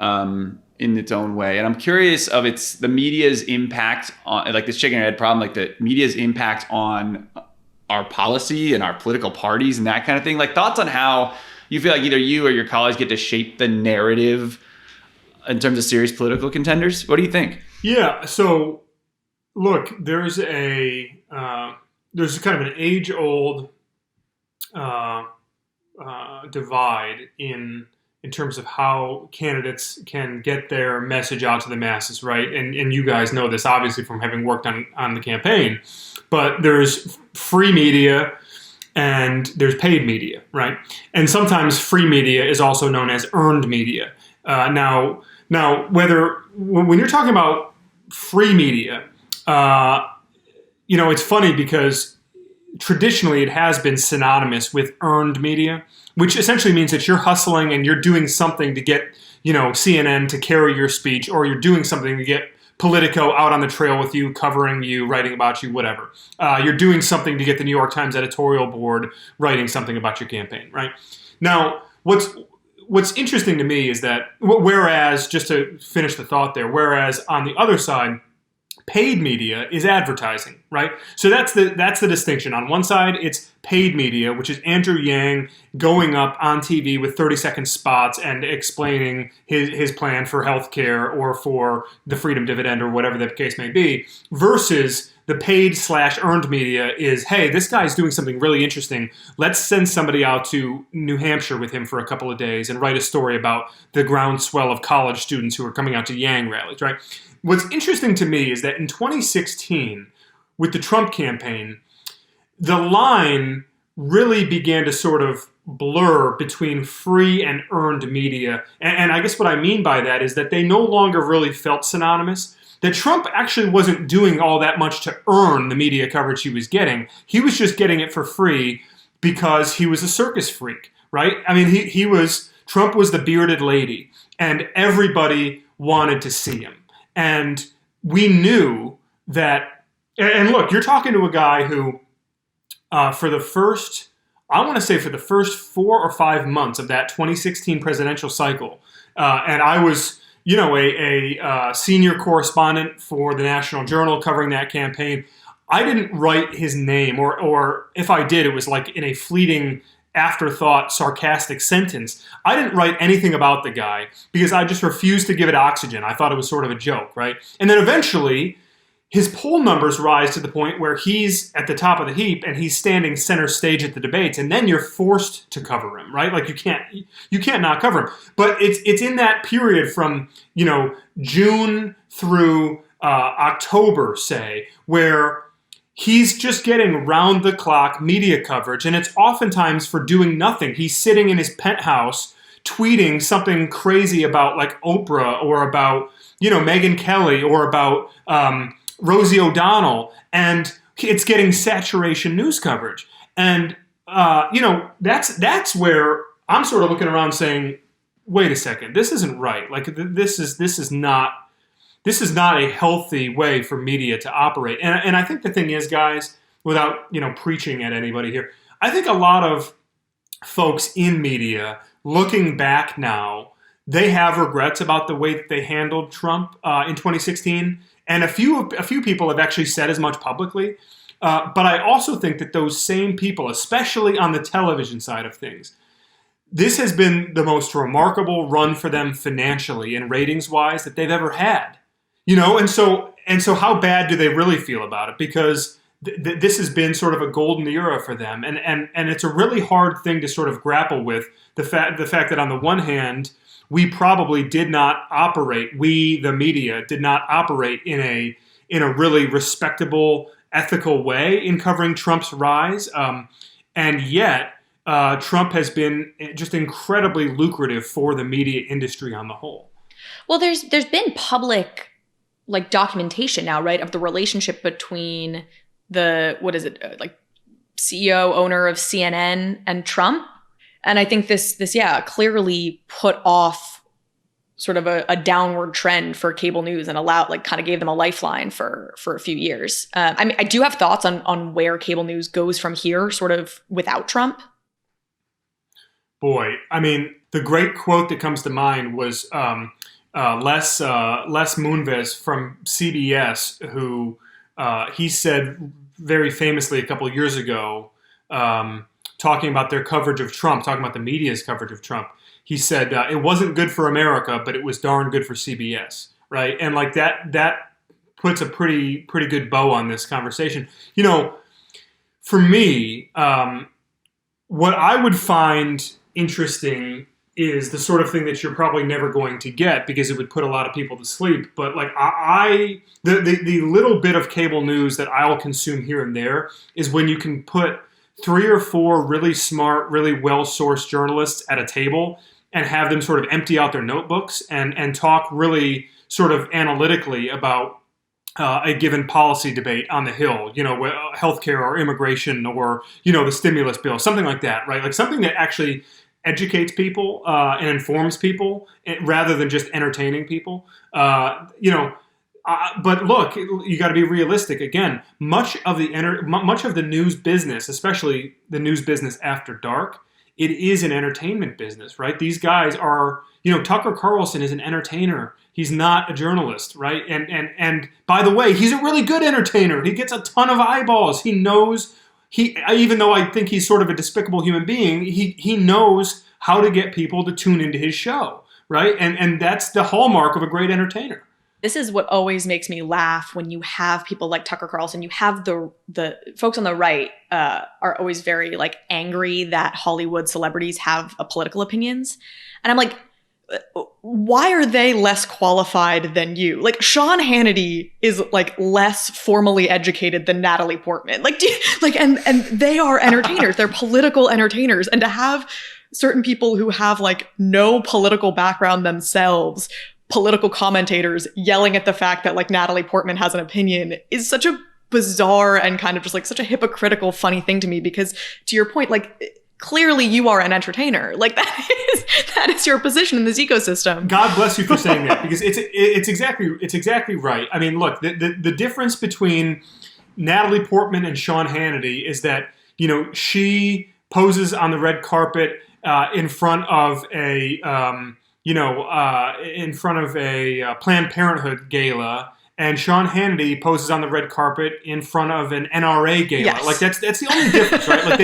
in its own way. And I'm curious of the media's impact on, like this chicken and egg problem, like the media's impact on our policy and our political parties and that kind of thing. Like thoughts on how you feel like either you or your colleagues get to shape the narrative in terms of serious political contenders. What do you think? Yeah. So look, there's kind of an age-old divide in terms of how candidates can get their message out to the masses, right? And you guys know this obviously from having worked on the campaign, but there's free media and there's paid media, right? And sometimes free media is also known as earned media. Now, when you're talking about free media, it's funny because traditionally it has been synonymous with earned media, which essentially means that you're hustling and you're doing something to get, CNN to carry your speech, or you're doing something to get Politico out on the trail with you, covering you, writing about you, whatever. You're doing something to get the New York Times editorial board writing something about your campaign, right? Now, what's interesting to me is that, whereas, just to finish the thought there, whereas on the other side, paid media is advertising, right? So that's the distinction. On one side, it's paid media, which is Andrew Yang going up on TV with 30-second spots and explaining his plan for healthcare or for the freedom dividend or whatever the case may be, versus the paid/earned media is, hey, this guy's doing something really interesting. Let's send somebody out to New Hampshire with him for a couple of days and write a story about the groundswell of college students who are coming out to Yang rallies, right? What's interesting to me is that in 2016, with the Trump campaign, the line really began to sort of blur between free and earned media. And I guess what I mean by that is that they no longer really felt synonymous. That Trump actually wasn't doing all that much to earn the media coverage he was getting. He was just getting it for free because he was a circus freak, right? I mean, Trump was the bearded lady, and everybody wanted to see him. And we knew that, and look, you're talking to a guy who, for the first 4 or 5 months of that 2016 presidential cycle, and I was, a senior correspondent for the National Journal covering that campaign. I didn't write his name, or if I did, it was like in a fleeting afterthought, sarcastic sentence. I didn't write anything about the guy because I just refused to give it oxygen. I thought it was sort of a joke, right? And then eventually, his poll numbers rise to the point where he's at the top of the heap and he's standing center stage at the debates, and then you're forced to cover him, right? Like you can't not cover him. But it's in that period from June through October, say, where he's just getting round-the-clock media coverage, and it's oftentimes for doing nothing. He's sitting in his penthouse tweeting something crazy about, like, Oprah or about, Megyn Kelly or about Rosie O'Donnell, and it's getting saturation news coverage. And, that's where I'm sort of looking around saying, wait a second, this isn't right. Like, this is not a healthy way for media to operate. And I think the thing is, guys, without preaching at anybody here, I think a lot of folks in media, looking back now, they have regrets about the way that they handled Trump in 2016. And a few people have actually said as much publicly. But I also think that those same people, especially on the television side of things, this has been the most remarkable run for them financially and ratings-wise that they've ever had. And so how bad do they really feel about it? Because this has been sort of a golden era for them, and it's a really hard thing to sort of grapple with the fact that on the one hand, we probably did not operate, we the media did not operate in a really respectable, ethical way in covering Trump's rise, and yet Trump has been just incredibly lucrative for the media industry on the whole. Well, there's been public documentation now, right, of the relationship between the CEO, owner of CNN and Trump. And I think this clearly put off sort of a downward trend for cable news and kind of gave them a lifeline for a few years. I do have thoughts on where cable news goes from here, sort of without Trump. Boy, the great quote that comes to mind was Les Moonves from CBS, who he said very famously a couple of years ago, talking about their coverage of Trump, talking about the media's coverage of Trump. He said, it wasn't good for America, but it was darn good for CBS, right? And that puts a pretty good bow on this conversation. For me, what I would find interesting is the sort of thing that you're probably never going to get because it would put a lot of people to sleep. But the little bit of cable news that I'll consume here and there is when you can put 3 or 4 really smart, really well-sourced journalists at a table and have them sort of empty out their notebooks and talk really sort of analytically about a given policy debate on the Hill, healthcare or immigration or, the stimulus bill, something like that, right? Like something that actually educates people and informs people rather than just entertaining people. But look, you got to be realistic. Again, much of the news business, especially the news business after dark, it is an entertainment business, right? These guys are, Tucker Carlson is an entertainer. He's not a journalist, right? And by the way, he's a really good entertainer. He gets a ton of eyeballs. He knows. Even though I think he's sort of a despicable human being, he knows how to get people to tune into his show, right? And that's the hallmark of a great entertainer. This is what always makes me laugh when you have people like Tucker Carlson. You have the folks on the right are always very angry that Hollywood celebrities have political opinions, and I'm like, why are they less qualified than you? Sean Hannity is less formally educated than Natalie Portman. And they are entertainers. They're political entertainers. And to have certain people who have no political background themselves, political commentators yelling at the fact that Natalie Portman has an opinion is such a bizarre and kind of just such a hypocritical, funny thing to me, because to your point, clearly you are an entertainer. That is your position in this ecosystem. God bless you for saying that, because it's exactly right. Look, the difference between Natalie Portman and Sean Hannity is that, she poses on the red carpet in front of a Planned Parenthood gala, and Sean Hannity poses on the red carpet in front of an NRA gala. Yes. That's the only difference, right?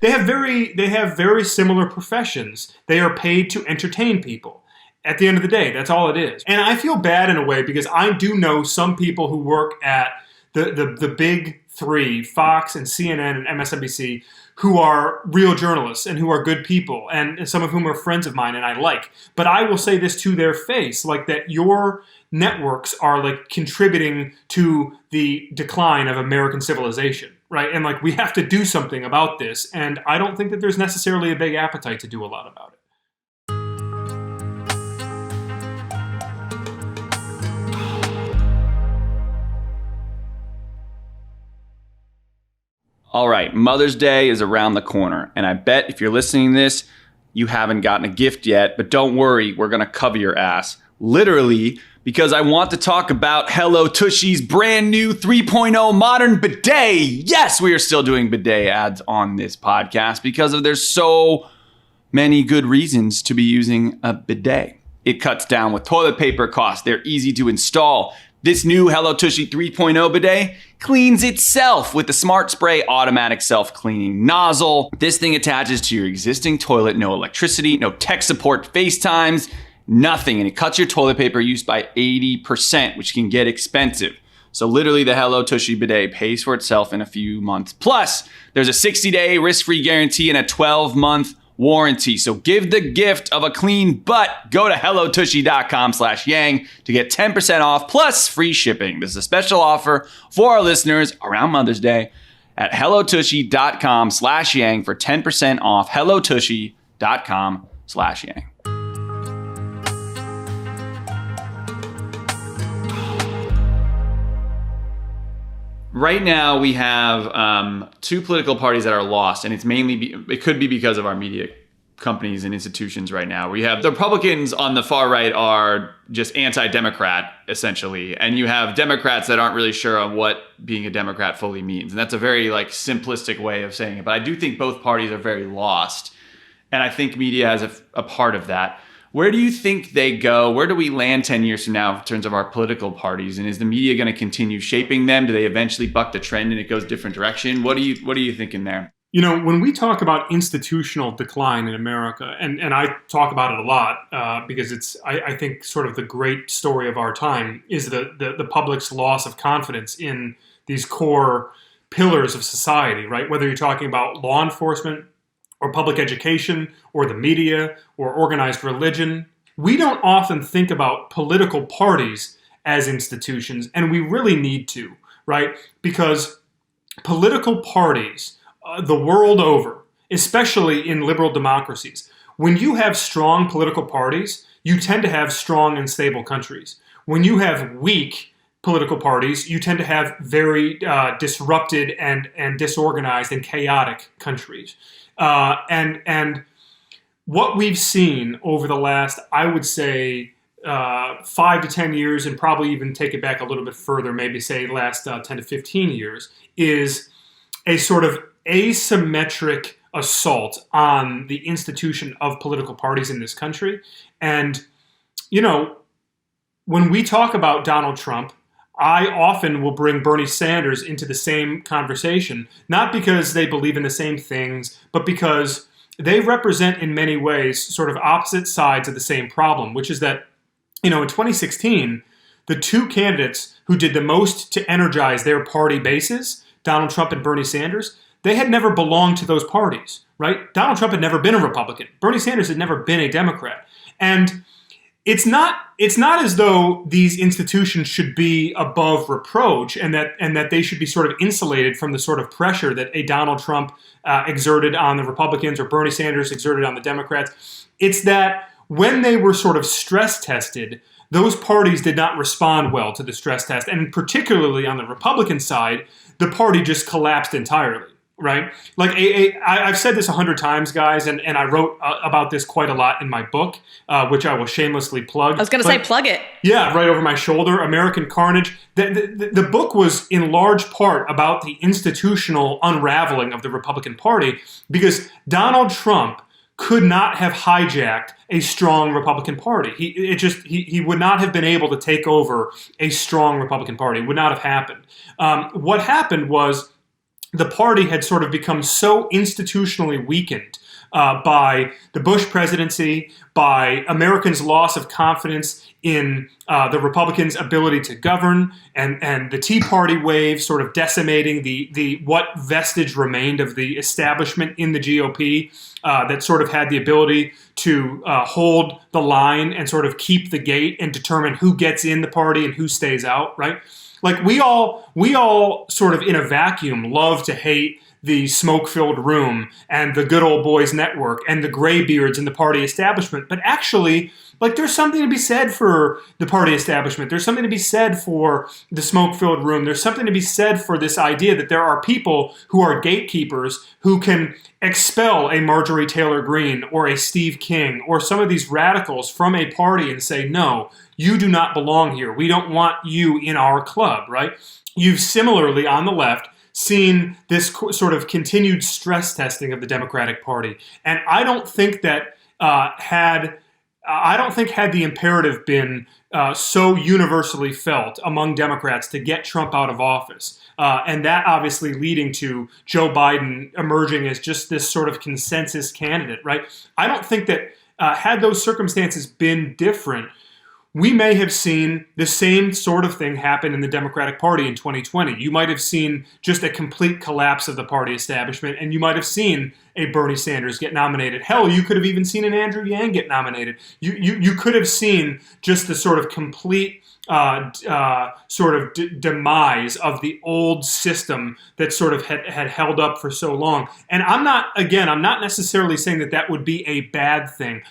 They have very similar professions. They are paid to entertain people. At the end of the day, that's all it is. And I feel bad in a way because I do know some people who work at the big 3, Fox and CNN and MSNBC, who are real journalists and who are good people, and some of whom are friends of mine and I like. But I will say this to their face, that your networks are contributing to the decline of American civilization, right? And we have to do something about this. And I don't think that there's necessarily a big appetite to do a lot about it. All right, Mother's Day is around the corner, and I bet if you're listening to this, you haven't gotten a gift yet, but don't worry, we're going to cover your ass. Literally, because I want to talk about Hello Tushy's brand new 3.0 modern bidet. Yes, we are still doing bidet ads on this podcast because there's so many good reasons to be using a bidet. It cuts down with toilet paper costs. They're easy to install. This new Hello Tushy 3.0 bidet cleans itself with the Smart Spray automatic self-cleaning nozzle. This thing attaches to your existing toilet, no electricity, no tech support FaceTimes, nothing. And it cuts your toilet paper use by 80%, which can get expensive. So literally the Hello Tushy bidet pays for itself in a few months. Plus, there's a 60-day risk-free guarantee and a 12-month warranty. So give the gift of a clean butt. Go to hellotushy.com/yang to get 10% off plus free shipping. This is a special offer for our listeners around Mother's Day at hellotushy.com/yang for 10% off. hellotushy.com/yang. Right now, we have two political parties that are lost, and it's mainly it could be because of our media companies and institutions right now. We have the Republicans on the far right are just anti-Democrat, essentially, and you have Democrats that aren't really sure on what being a Democrat fully means, and that's a very simplistic way of saying it. But I do think both parties are very lost, and I think media has a part of that. Where do you think they go? Where do we land 10 years from now in terms of our political parties? And is the media going to continue shaping them? Do they eventually buck the trend and it goes a different direction? What are you thinking there? When we talk about institutional decline in America, and I talk about it a lot because it's, I think, sort of the great story of our time, is the public's loss of confidence in these core pillars of society, right? Whether you're talking about law enforcement, or public education, or the media, or organized religion. We don't often think about political parties as institutions, and we really need to, right? Because political parties, the world over, especially in liberal democracies, when you have strong political parties, you tend to have strong and stable countries. When you have weak political parties, you tend to have very disrupted and disorganized and chaotic countries. And what we've seen over the last, I would say, 5 to 10 years, and probably even take it back a little bit further, maybe say last 10 to 15 years, is a sort of asymmetric assault on the institution of political parties in this country. And, when we talk about Donald Trump, I often will bring Bernie Sanders into the same conversation, not because they believe in the same things, but because they represent in many ways sort of opposite sides of the same problem, which is that, in 2016, the two candidates who did the most to energize their party bases, Donald Trump and Bernie Sanders, they had never belonged to those parties, right? Donald Trump had never been a Republican. Bernie Sanders had never been a Democrat. And it's not as though these institutions should be above reproach and that they should be sort of insulated from the sort of pressure that a Donald Trump exerted on the Republicans or Bernie Sanders exerted on the Democrats. It's that when they were sort of stress tested, those parties did not respond well to the stress test. And particularly on the Republican side, the party just collapsed entirely. Right? I've said this 100 times, guys, and I wrote about this quite a lot in my book, which I will shamelessly plug. I was going to say, plug it. Yeah, right over my shoulder, American Carnage. The book was in large part about the institutional unraveling of the Republican Party because Donald Trump could not have hijacked a strong Republican Party. He would not have been able to take over a strong Republican Party. It would not have happened. What happened was, the party had sort of become so institutionally weakened by the Bush presidency, by Americans' loss of confidence in the Republicans' ability to govern, and the Tea Party wave sort of decimating the what vestige remained of the establishment in the GOP that sort of had the ability to hold the line and sort of keep the gate and determine who gets in the party and who stays out, right? We all sort of in a vacuum love to hate the smoke-filled room and the good old boys network and the graybeards in the party establishment. But actually, there's something to be said for the party establishment. There's something to be said for the smoke-filled room. There's something to be said for this idea that there are people who are gatekeepers who can expel a Marjorie Taylor Greene or a Steve King or some of these radicals from a party and say, no, you do not belong here. We don't want you in our club, right? You've similarly, on the left, seen this sort of continued stress testing of the Democratic Party. And I don't think that had the imperative been so universally felt among Democrats to get Trump out of office, and that obviously leading to Joe Biden emerging as just this sort of consensus candidate, right? I don't think that had those circumstances been different, we may have seen the same sort of thing happen in the Democratic Party in 2020. You might have seen just a complete collapse of the party establishment, and you might have seen a Bernie Sanders get nominated. Hell, you could have even seen an Andrew Yang get nominated. You could have seen just the sort of complete demise of the old system that sort of had held up for so long. And I'm not necessarily saying that that would be a bad thing,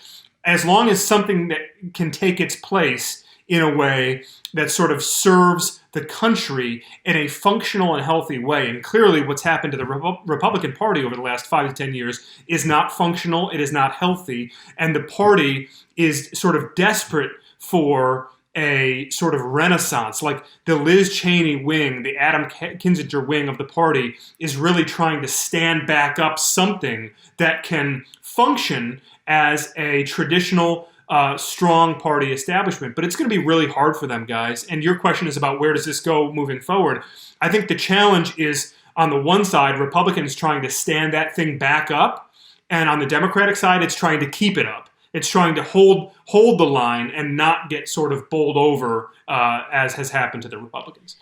as long as something that can take its place in a way that sort of serves the country in a functional and healthy way. And clearly what's happened to the Republican Party over the last 5 to 10 years is not functional, it is not healthy, and the party is sort of desperate for a sort of renaissance. Like the Liz Cheney wing, the Adam Kinzinger wing of the party is really trying to stand back up something that can function as a traditional strong party establishment. But it's going to be really hard for them, guys. And your question is about where does this go moving forward? I think the challenge is, on the one side, Republicans trying to stand that thing back up. And on the Democratic side, it's trying to keep it up. It's trying to hold the line and not get sort of bowled over as has happened to the Republicans.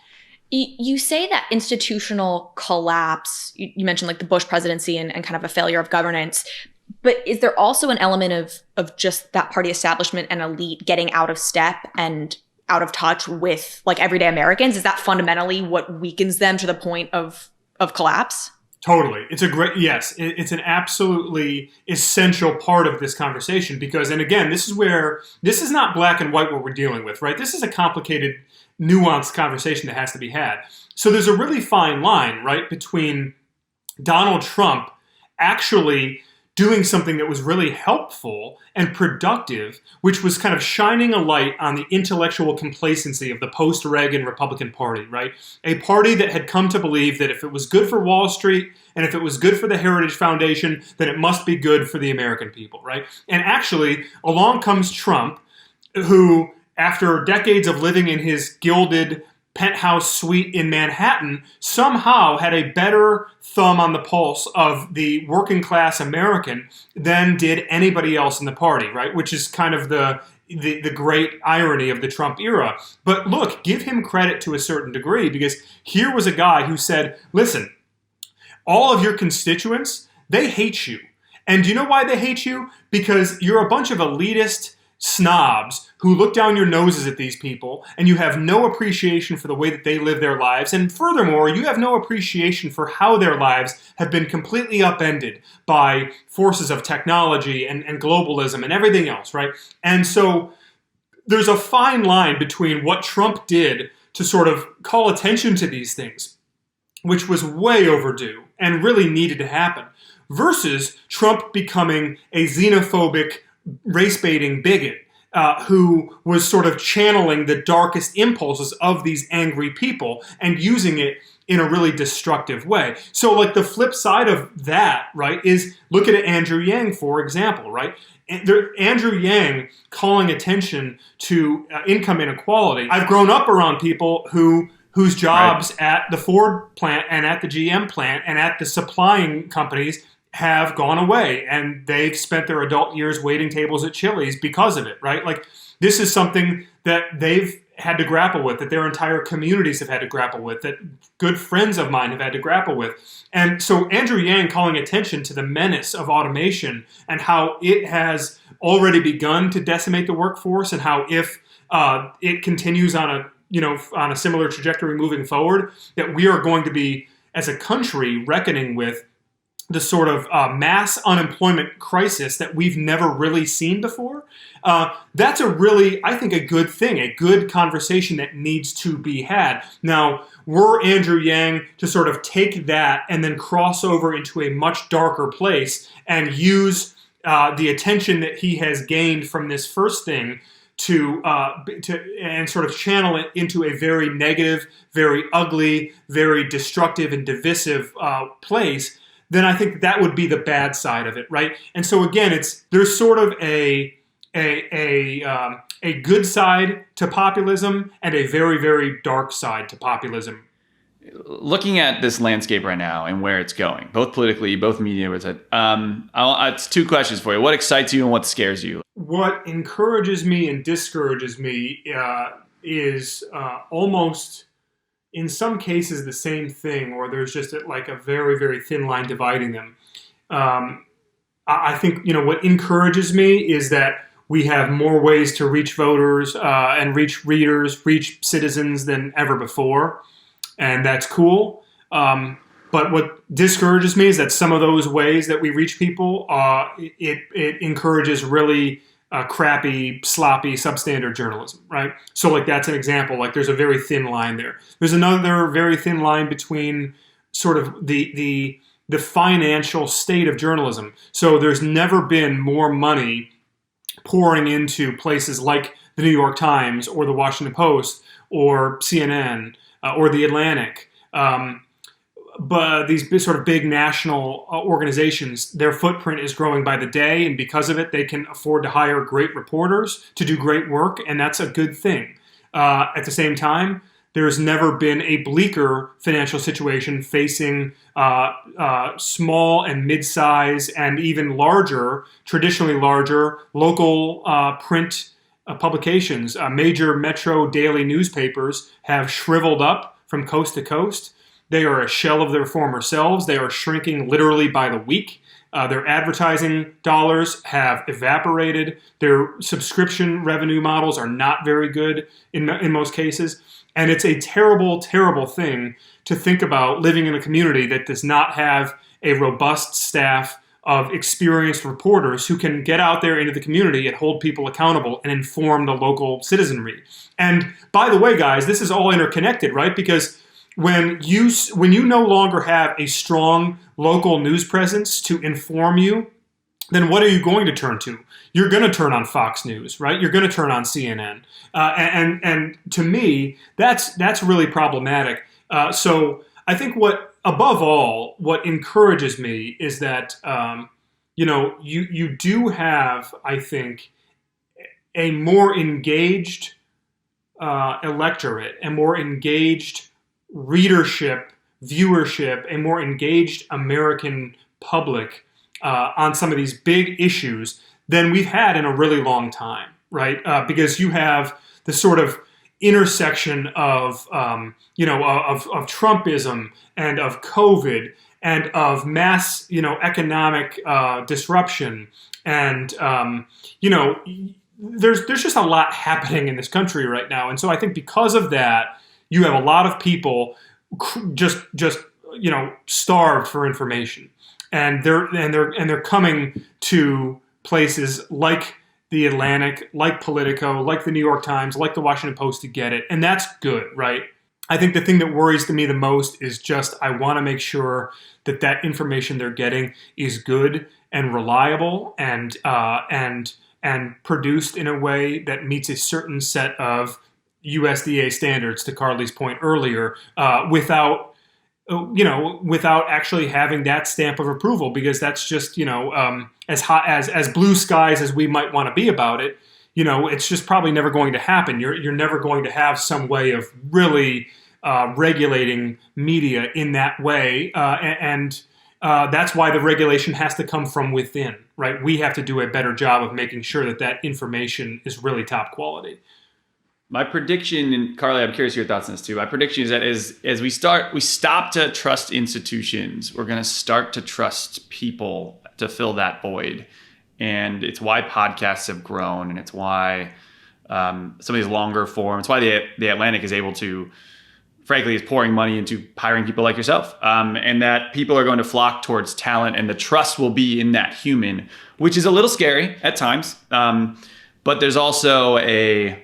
You say that institutional collapse, you mentioned like the Bush presidency and kind of a failure of governance, but is there also an element of just that party establishment and elite getting out of step and out of touch with like everyday Americans? Is that fundamentally what weakens them to the point of collapse? Totally. It's it's an absolutely essential part of this conversation because, and again, this is not black and white what we're dealing with, right? This is a complicated, nuanced conversation that has to be had. So there's a really fine line, right, between Donald Trump actually doing something that was really helpful and productive, which was kind of shining a light on the intellectual complacency of the post-Reagan Republican Party, right? A party that had come to believe that if it was good for Wall Street and if it was good for the Heritage Foundation, then it must be good for the American people, right? And actually, along comes Trump, who, after decades of living in his gilded penthouse suite in Manhattan, somehow had a better thumb on the pulse of the working class American than did anybody else in the party, right? Which is kind of the great irony of the Trump era. But look, give him credit to a certain degree, because here was a guy who said, listen, all of your constituents, they hate you. And do you know why they hate you? Because you're a bunch of elitist snobs who look down your noses at these people, and you have no appreciation for the way that they live their lives. And furthermore, you have no appreciation for how their lives have been completely upended by forces of technology and globalism and everything else, right? And so there's a fine line between what Trump did to sort of call attention to these things, which was way overdue and really needed to happen, versus Trump becoming a xenophobic, race-baiting bigot who was sort of channeling the darkest impulses of these angry people and using it in a really destructive way. So like the flip side of that, right, is look at Andrew Yang, for example, right? Andrew Yang calling attention to income inequality. I've grown up around people whose jobs at the Ford plant and at the GM plant and at the supplying companies have gone away, and they've spent their adult years waiting tables at Chili's because of it, right? Like, this is something that they've had to grapple with, that their entire communities have had to grapple with, that good friends of mine have had to grapple with. And so Andrew Yang calling attention to the menace of automation and how it has already begun to decimate the workforce, and how if it continues on a similar trajectory moving forward, that we are going to be, as a country, reckoning with the sort of mass unemployment crisis that we've never really seen before. That's a really, I think, a good thing, a good conversation that needs to be had. Now, were Andrew Yang to sort of take that and then cross over into a much darker place and use the attention that he has gained from this first thing to and sort of channel it into a very negative, very ugly, very destructive and divisive place, then I think that would be the bad side of it, right? And so again, there's sort of a good side to populism and a very, very dark side to populism. looking at this landscape right now and where it's going, both politically, both media, it's two questions for you. What excites you and what scares you? What encourages me and discourages me is almost, in some cases, the same thing, or there's just like a very, very thin line dividing them. I think, what encourages me is that we have more ways to reach voters and reach readers, reach citizens than ever before. And that's cool. But what discourages me is that some of those ways that we reach people, it encourages really crappy, sloppy, substandard journalism, right? So like that's an example. Like there's a very thin line there. There's another very thin line between sort of the financial state of journalism. So there's never been more money pouring into places like the New York Times or the Washington Post or CNN or the Atlantic. But these sort of big national organizations, their footprint is growing by the day, and because of it, they can afford to hire great reporters to do great work, and that's a good thing. At the same time, there's never been a bleaker financial situation facing small and mid-size and even larger, traditionally larger, local print publications. Major metro daily newspapers have shriveled up from coast to coast. They are a shell of their former selves. They are shrinking literally by the week. Their advertising dollars have evaporated. Their subscription revenue models are not very good in most cases. And it's a terrible, terrible thing to think about living in a community that does not have a robust staff of experienced reporters who can get out there into the community and hold people accountable and inform the local citizenry. And by the way, guys, this is all interconnected, right? Because when you no longer have a strong local news presence to inform you, then what are you going to turn to? You're going to turn on Fox News, right? You're going to turn on CNN, and to me, that's really problematic. So I think above all, what encourages me is that you do have, I think, a more engaged electorate, a more engaged readership, viewership, a more engaged American public on some of these big issues than we've had in a really long time, right? Because you have the sort of intersection of Trumpism and of COVID and of mass, economic disruption, and there's just a lot happening in this country right now, and so I think because of that, you have a lot of people just starved for information, and they're coming to places like the Atlantic, like Politico, like the New York Times, like the Washington Post to get it, and that's good, right? I think the thing that worries me the most is just I want to make sure that information they're getting is good and reliable and produced in a way that meets a certain set of USDA standards, to Carly's point earlier, without actually having that stamp of approval, because that's just, as hot as blue skies as we might want to be about it, it's just probably never going to happen. You're never going to have some way of really regulating media in that way, and that's why the regulation has to come from within, right? We have to do a better job of making sure that information is really top quality. My prediction, and Carly, I'm curious your thoughts on this too. My prediction is that as we stop to trust institutions, we're going to start to trust people to fill that void. And it's why podcasts have grown, and it's why some of these longer forms, why the Atlantic is able to, frankly, is pouring money into hiring people like yourself, and that people are going to flock towards talent, and the trust will be in that human, which is a little scary at times. But there's also a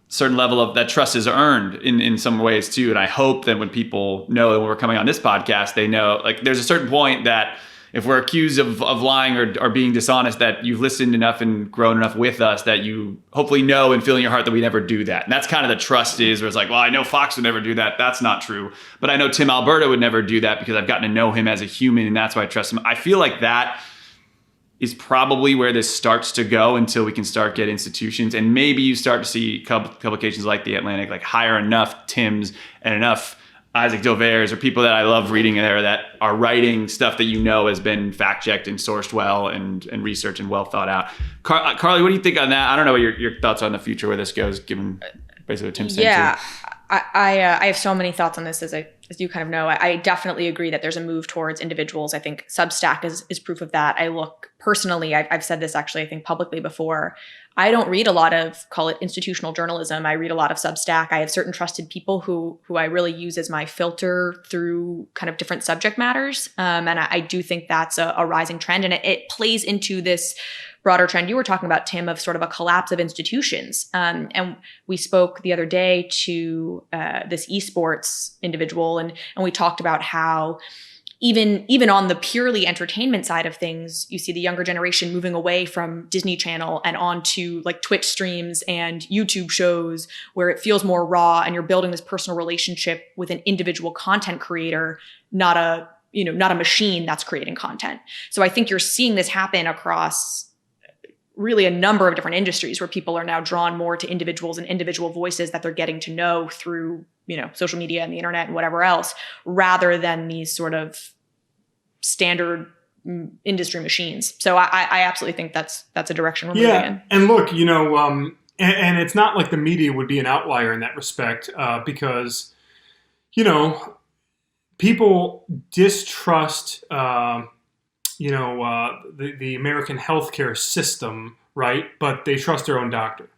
certain level of that trust is earned in some ways too. And I hope that when people know that when we're coming on this podcast, they know, like, there's a certain point that if we're accused of lying or being dishonest, that you've listened enough and grown enough with us that you hopefully know and feel in your heart that we never do that. And that's kind of the trust is, where it's like, well, I know Fox would never do that. That's not true. But I know Tim Alberta would never do that because I've gotten to know him as a human, and that's why I trust him. I feel like that is probably where this starts to go until we can start get institutions. And maybe you start to see publications like the Atlantic, like hire enough Tims and enough Isaac Dovers or people that I love reading there that are writing stuff that has been fact-checked and sourced well and researched and well thought out. Carly, what do you think on that? I don't know what your thoughts on the future where this goes, given basically what Tim said. Yeah, I have so many thoughts on this, as you kind of know. I definitely agree that there's a move towards individuals. I think Substack is proof of that. I look personally, I've said this actually, I think publicly before, I don't read a lot of, call it institutional journalism. I read a lot of Substack. I have certain trusted people who I really use as my filter through kind of different subject matters. And I do think that's a rising trend. And it plays into this broader trend you were talking about, Tim, of sort of a collapse of institutions. And we spoke the other day to this esports individual, and we talked about how even on the purely entertainment side of things, you see the younger generation moving away from Disney Channel and onto like Twitch streams and YouTube shows where it feels more raw and you're building this personal relationship with an individual content creator, not a machine that's creating content. So I think you're seeing this happen across really a number of different industries where people are now drawn more to individuals and individual voices that they're getting to know through, social media and the internet and whatever else, rather than these sort of standard industry machines. So I absolutely think that's a direction we're moving in. And look, and it's not like the media would be an outlier in that respect, because, people distrust, the American healthcare system, right? But they trust their own doctor.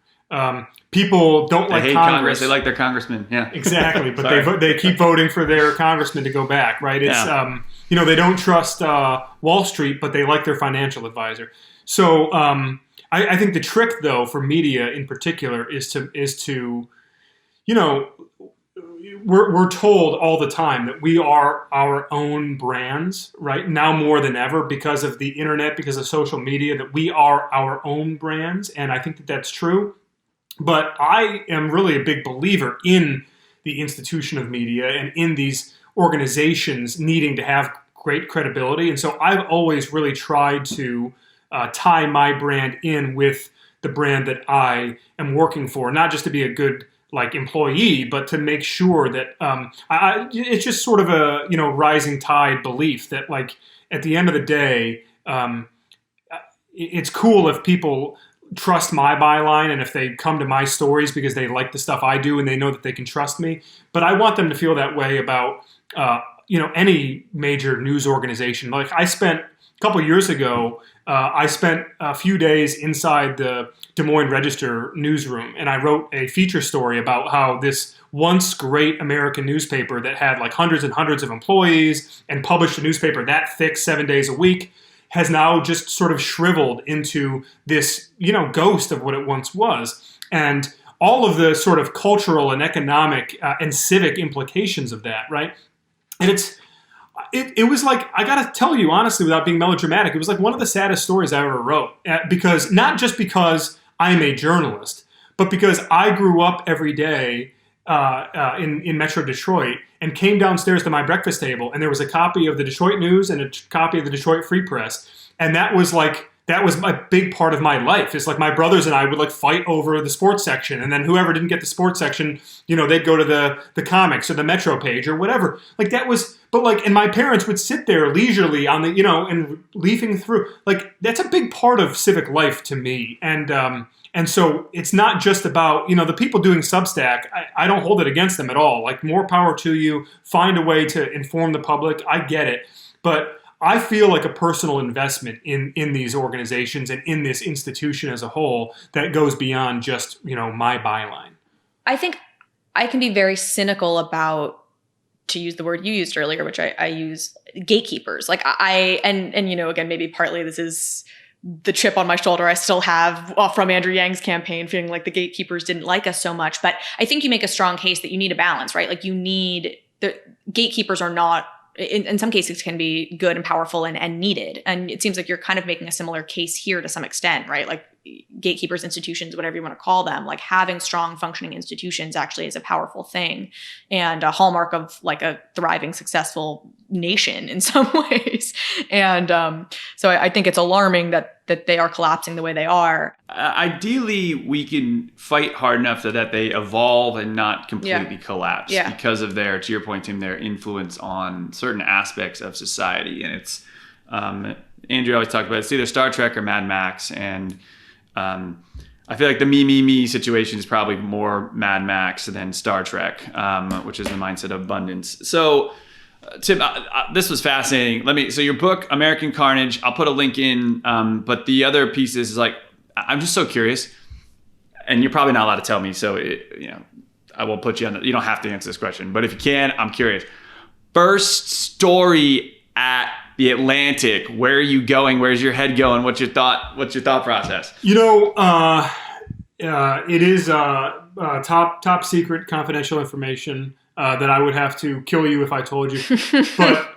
People don't like Congress. They like their congressman. Yeah, exactly. But they keep voting for their congressman to go back, right? It's they don't trust Wall Street, but they like their financial advisor. So I think the trick, though, for media in particular is to we're told all the time that we are our own brands, right? Now more than ever, because of the internet, because of social media, that we are our own brands. And I think that that's true. But I am really a big believer in the institution of media and in these organizations needing to have great credibility. And so I've always really tried to tie my brand in with the brand that I am working for, not just to be a good employee, but to make sure that it's just sort of a rising tide belief that at the end of the day, it's cool if people trust my byline and if they come to my stories because they like the stuff I do and they know that they can trust me. But I want them to feel that way about any major news organization. Like I spent a couple years ago, I spent a few days inside the Des Moines Register newsroom, and I wrote a feature story about how this once great American newspaper that had hundreds and hundreds of employees and published a newspaper that thick 7 days a week has now just sort of shriveled into this, ghost of what it once was. And all of the sort of cultural and economic and civic implications of that, right? And it was I got to tell you, honestly, without being melodramatic, it was one of the saddest stories I ever wrote. Because not just because I'm a journalist, but because I grew up every day in Metro Detroit and came downstairs to my breakfast table, and there was a copy of the Detroit News and a copy of the Detroit Free Press. And that was a big part of my life. It's my brothers and I would fight over the sports section. And then whoever didn't get the sports section, they'd go to the comics or the Metro page or whatever. And my parents would sit there leisurely on the, and leafing through. That's a big part of civic life to me. And so it's not just about, the people doing Substack, I don't hold it against them at all. More power to you, find a way to inform the public. I get it. But I feel like a personal investment in these organizations and in this institution as a whole that goes beyond just, my byline. I think I can be very cynical about, to use the word you used earlier, which I use, gatekeepers. Again, maybe partly this is the chip on my shoulder I still have from Andrew Yang's campaign, feeling like the gatekeepers didn't like us so much. But I think you make a strong case that you need a balance, right? The gatekeepers are not, in some cases, can be good and powerful and needed. And it seems like you're kind of making a similar case here to some extent, right? Gatekeepers, institutions, whatever you want to call them, having strong functioning institutions actually is a powerful thing and a hallmark of a thriving, successful nation in some ways. And so I think it's alarming that that they are collapsing the way they are. Ideally, we can fight hard enough so that they evolve and not completely collapse because of their, to your point, Tim, their influence on certain aspects of society. And it's, Andrew always talked about it's either Star Trek or Mad Max. And I feel like the me situation is probably more Mad Max than Star Trek, which is the mindset of abundance. So, Tim, this was fascinating. So your book, American Carnage, I'll put a link in. But the other piece is like, I'm just so curious, and you're probably not allowed to tell me. So, I will put you on. You don't have to answer this question, but if you can, I'm curious. First story at the Atlantic. Where are you going? Where's your head going? What's your thought process? It is top secret confidential information that I would have to kill you if I told you. But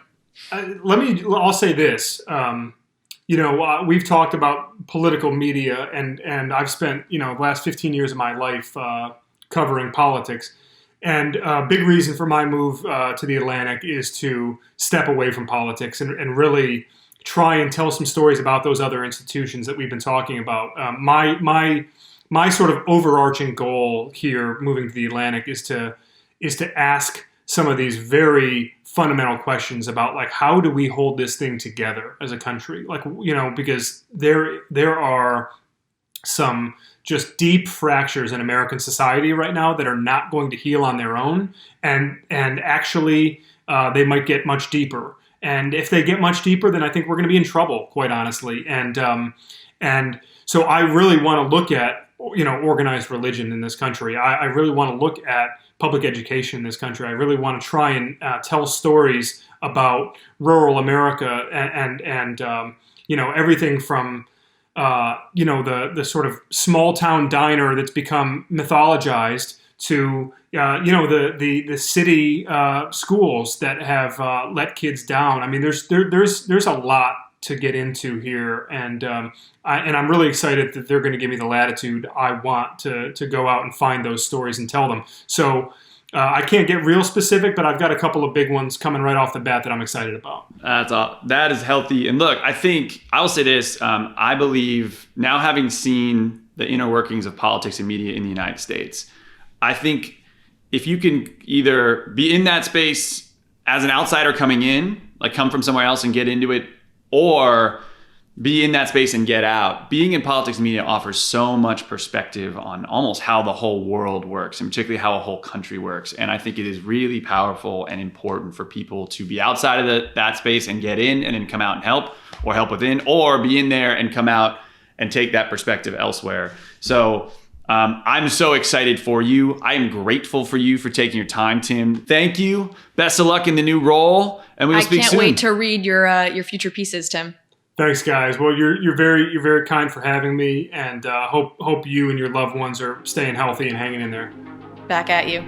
I'll say this. We've talked about political media, and I've spent the last 15 years of my life covering politics. And a big reason for my move to the Atlantic is to step away from politics and really try and tell some stories about those other institutions that we've been talking about. My sort of overarching goal here, moving to the Atlantic, is to ask some of these very fundamental questions about, like, how do we hold this thing together as a country? Like, because there are some just deep fractures in American society right now that are not going to heal on their own, and actually they might get much deeper. And if they get much deeper, then I think we're going to be in trouble, quite honestly. And so I really want to look at organized religion in this country. I really want to look at public education in this country. I really want to try and tell stories about rural America and everything from the sort of small town diner that's become mythologized to the city schools that have let kids down. I mean, there's a lot to get into here, and I'm really excited that they're going to give me the latitude I want to go out and find those stories and tell them. So I can't get real specific, but I've got a couple of big ones coming right off the bat that I'm excited about. That is healthy. And look, I think I will say this. I believe, now having seen the inner workings of politics and media in the United States, I think if you can either be in that space as an outsider coming in, like come from somewhere else and get into it, or be in that space and get out, being in politics and media offers so much perspective on almost how the whole world works, and particularly how a whole country works. And I think it is really powerful and important for people to be outside of that space and get in and then come out and help, or help within, or be in there and come out and take that perspective elsewhere. So I'm so excited for you. I am grateful for you for taking your time, Tim. Thank you. Best of luck in the new role, and we'll speak soon. I can't wait to read your future pieces, Tim. Thanks, guys. Well, you're very kind for having me, and hope you and your loved ones are staying healthy and hanging in there. Back at you.